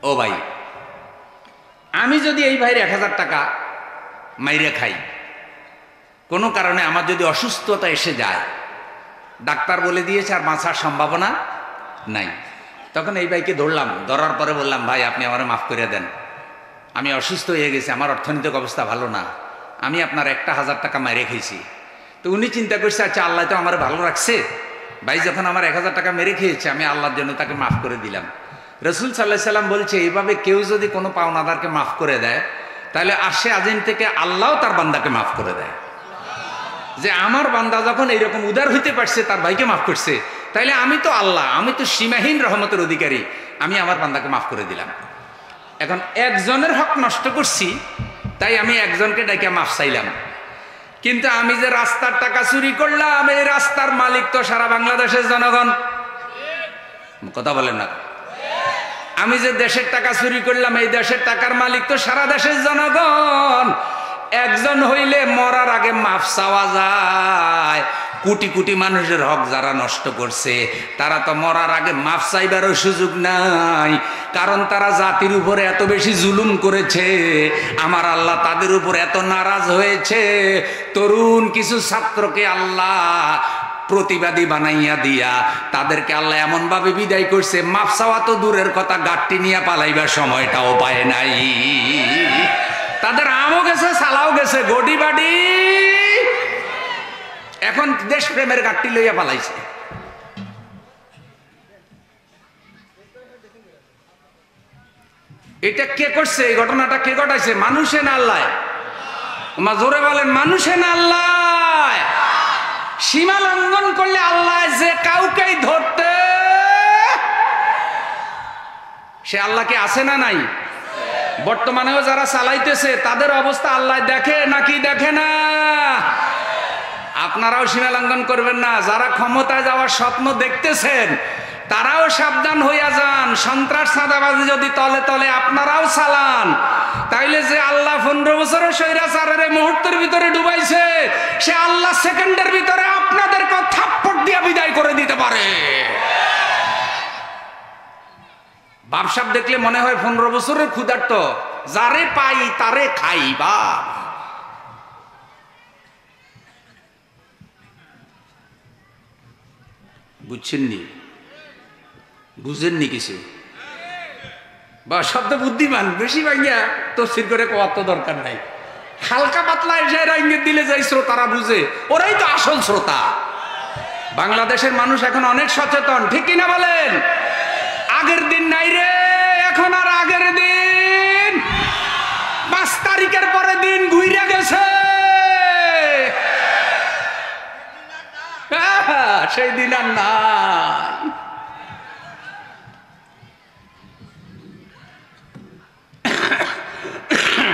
ও ভাই, আমি যদি এই ভাইয়ের 1000 টাকা মাইরে খাই, কোনো কারণে আমার যদি অসুস্থতা এসে যায়, ডাক্তার বলে দিয়েছে আর বাঁচার সম্ভাবনা নাই, তখন এই ভাইকে ধরলাম, ধরার পরে বললাম, ভাই আপনি আমার মাফ করে দেন, আমি অসুস্থ হয়ে গেছি, আমার অর্থনৈতিক অবস্থা ভালো না, আমি আপনার 1000 টাকা মেরে খেয়েছি। তো উনি চিন্তা করছে, আচ্ছা আল্লাহ তো আমার ভালো রাখছে, ভাই যখন আমার 1000 টাকা মেরে খেয়েছে, আমি আল্লাহর জন্য তাকে মাফ করে দিলাম। রসুল সাল্লাল্লাহু আলাইহি সাল্লাম বলছে, এইভাবে কেউ যদি কোনো পাওনাদারকে মাফ করে দেয়, তাহলে আরশে আজিম থেকে আল্লাহও তার বান্দাকে মাফ করে দেয়। যে আমার বান্দা যখন এইরকম উদার হইতে পারছে, তার ভাইকে মাফ করছে, তাইলে আমি তো আল্লাহ, আমি তো সীমাহীন রহমতের অধিকারী, আমি আমার বান্দাকে মাফ করে দিলাম। এখন একজনের হক নষ্ট করছি, তাই আমি একজনকে ডাইকা মাফ চাইলাম, কিন্তু আমি যে রাস্তার টাকা চুরি করলাম, এই রাস্তার মালিক তো সারা বাংলাদেশের জনগণ। কথা বলেন না? আমি যে দেশের টাকা চুরি করলাম, এই দেশের টাকার মালিক তো সারা দেশের জনগণ। একজন হইলে মরার আগে মাফ চাওয়া যায়, কোটি কোটি মানুষের হক যারা নষ্ট করছে, তারা তো মরার আগে মাফ চাইবারও সুযোগ নাই, কারণ তারা জাতির উপরে এত বেশি জুলুম করেছে। আমার আল্লাহ তাদের উপর এত নারাজ হয়েছে, তরুণ কিছু ছাত্রকে আল্লাহ প্রতিবাদী বানাইয়া দিয়া তাদেরকে আল্লাহ এমন ভাবে বিদায় করছে, মাফ চাওয়া তো দূরের কথা, গাট্টি নিয়ে পালাইবার সময়টাও পায় নাই। তাদের আমও গেছে, সালাও গেছে, গডি বাডি, এখন দেশপ্রেমের গাট্টি লইয়া পালাইছে। এটা কে করছে? এই ঘটনাটা কে ঘটাইছে? মানুষে না আল্লাহ? জোরে বলেন, মানুষে না আল্লাহ? সীমা লঙ্ঘন করলে আল্লাহ যে কাউকেই ধরতে, সে আল্লাহ কি আছে না নাই? বর্তমানেও যারা চালাইতেছে তাদের অবস্থা আল্লাহ দেখে নাকি দেখে না? আপনারাও সীমা লঙ্ঘন করবেন না। যারা ক্ষমতায় যাওয়ার স্বপ্ন দেখতেছেন, তারাও সাবধান হইয়া যান। সন্ত্রাস চাঁদাবাজি যদি তলে তলে আপনারাও চালান, তাইলে যে আল্লাহ 15 বছরের স্বৈরাচারের মুহূর্তের ভিতরে ডুবাইছে, সে আল্লাহ সেকেন্ডের ভিতরে আপনাদেরকে থাপ্পড় দিয়ে বিদায় করে দিতে পারে। বাপসাপ দেখলে মনে হয় 15 বছরের ক্ষুধার্ত, যারে পাই তারে খাই। বা বুঝছেননি? বুঝেননি কিছু? বা শব্দ বুদ্ধিমান, বেশি ভাইয়া তফসির করে কোয়ার তো দরকার নাই। হালকা পাতলা এসে ইঙ্গিত দিলে যাই শ্রোতারা বুঝে, ওরাই তো আসল শ্রোতা। বাংলাদেশের মানুষ এখন অনেক সচেতন, ঠিক কিনা বলেন? আগের দিন নাই রে, এখন আর আগের দিন 5 তারিখের পরে দিন ঘুরে গেছে, সেই দিন আর নাই।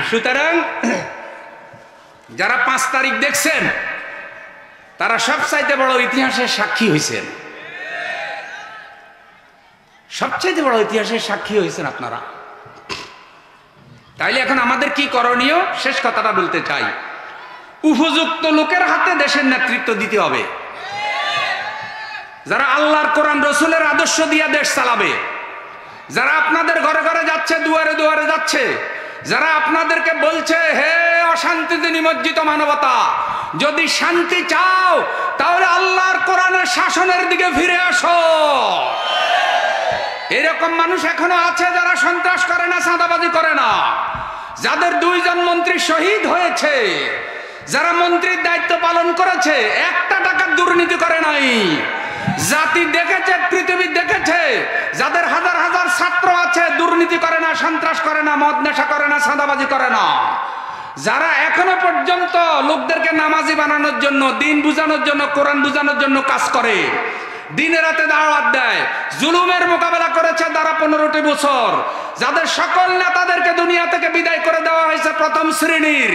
সুতরাং যারা 5 তারিখ দেখছেন, তারা সবচাইতে বড় ইতিহাসের সাক্ষী হয়েছেন। সবচাইতে বড় ইতিহাসের সাক্ষী হয়েছেন আপনারা। তাইলে এখন আমাদের কি করণীয়? শেষ কথাটা বলতে চাই, উপযুক্ত লোকের হাতে দেশের নেতৃত্ব দিতে হবে, যারা আল্লাহর কোরআন রসুলের আদর্শ দিয়া দেশ চালাবে, যারা আপনাদের ঘরে ঘরে যাচ্ছে, দুয়ারে দুয়ারে যাচ্ছে, যারা আপনাদেরকে বলছে, হে অশান্তিতে নিমজ্জিত মানবতা, যদি শান্তি চাও তাহলে আল্লাহর কোরআনের শাসনের দিকে ফিরে আসো। এরকম মানুষ এখনো আছে যারা সন্ত্রাস করে না, চাঁদাবাজি করে না, যাদের 2 জন মন্ত্রী শহীদ হয়েছে, যারা মন্ত্রীর দায়িত্ব পালন করেছে, একটা টাকার দুর্নীতি করে নাই। জাতি দেখেছে, পৃথিবী দেখেছে, যাদের হাজার হাজার ছাত্র আছে, দুর্নীতি করে না, সন্ত্রাস করে না, মদ নেশা করে না, চাঁদাবাজি করে না, যারা এখনো পর্যন্ত লোকদেরকে নামাজি বানানোর জন্য, দিন বুঝানোর জন্য, কোরআন বুঝানোর জন্য কাজ করে, দিনে রাতে দাওয়াত দেয়, জুলুমের মোকাবেলা করেছে তারা 15টি বছর, যাদের সকল নেতাদেরকে দুনিয়া থেকে বিদায় করে দেওয়া হয়েছে প্রথম শ্রেণীর,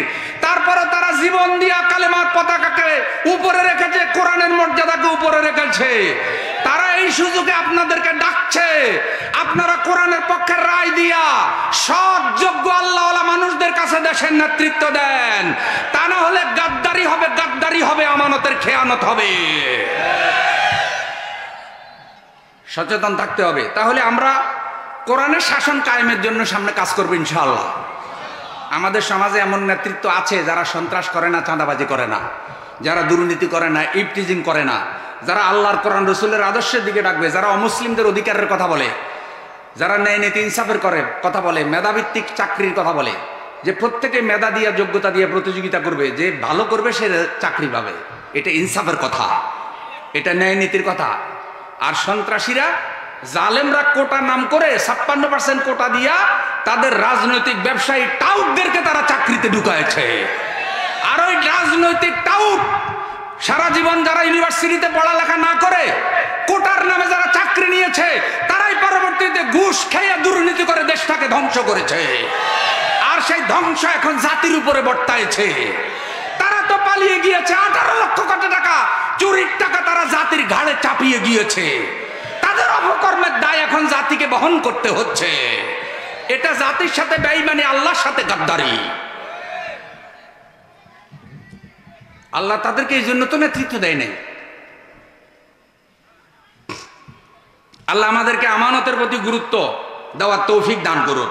তারপরে তারা জীবন দিয়া কালেমার পতাকাকে উপরে রেখেছে, কোরআনের মর্যাদাকে উপরে রেখেছে। তারা এই সুযোগে আপনাদেরকে ডাকছে, আপনারা কোরআনের পক্ষে রায় দিয়া সৎ যোগ্য আল্লাহওয়ালা মানুষদের কাছে দেশের নেতৃত্ব দেন। তা না হলে গাদ্দারি হবে, গাদ্দারি হবে, আমানতের খেয়ানত হবে। সচেতন থাকতে হবে। তাহলে আমরা কোরআনের শাসন কায়েমের জন্য সামনে কাজ করবো ইনশাআল্লাহ। আমাদের সমাজে এমন নেতৃত্ব আছে যারা সন্ত্রাস করে না, চাঁদাবাজি করে না, যারা দুর্নীতি করে না, ইফটিজিং করে না, যারা আল্লাহর কোরআন রসুলের আদর্শের দিকে ডাকবে, যারা অমুসলিমদের অধিকারের কথা বলে, যারা ন্যায় নীতি ইনসাফের কথা বলে, মেধাভিত্তিক চাকরির কথা বলে, যে প্রত্যেকে মেধা দিয়ে যোগ্যতা দিয়ে প্রতিযোগিতা করবে, যে ভালো করবে সে চাকরি পাবে। এটা ইনসাফের কথা, এটা ন্যায় নীতির কথা। আর সন্ত্রাসীরা, জালেমরা কোটা নাম করে 56% কোটা দিয়া তাদের রাজনৈতিক ব্যবসায়ী টাউটদেরকে তারা চাকরিতে ঢুকাইছে। আর ওই রাজনৈতিক টাউট সারা জীবন যারা ইউনিভার্সিটিতে পড়ালেখা না করে কোটার নামে যারা চাকরি নিয়েছে, তারাই পরবর্তীতে ঘুষ খেয়ে দুর্নীতি করে দেশটাকে ধ্বংস করেছে। আর সেই ধ্বংস এখন জাতির উপরে বর্তাইছে। তারা তো পালিয়ে গিয়েছে, 18 লক্ষ কোটি টাকা চুরির টাকা তারা জাতির ঘাড়ে চাপিয়ে গিয়েছে। তাদের অপকর্মের দায় এখন জাতিকে বহন করতে হচ্ছে। এটা জাতির সাথে বেঈমানি, আল্লাহর সাথে গাদ্দারি। আল্লাহ তাদেরকে এই জন্য তো নেতৃত্ব দেয় নাই। আল্লাহ আমাদেরকে আমানতের প্রতি গুরুত্ব দেওয়ার তৌফিক দান করুন।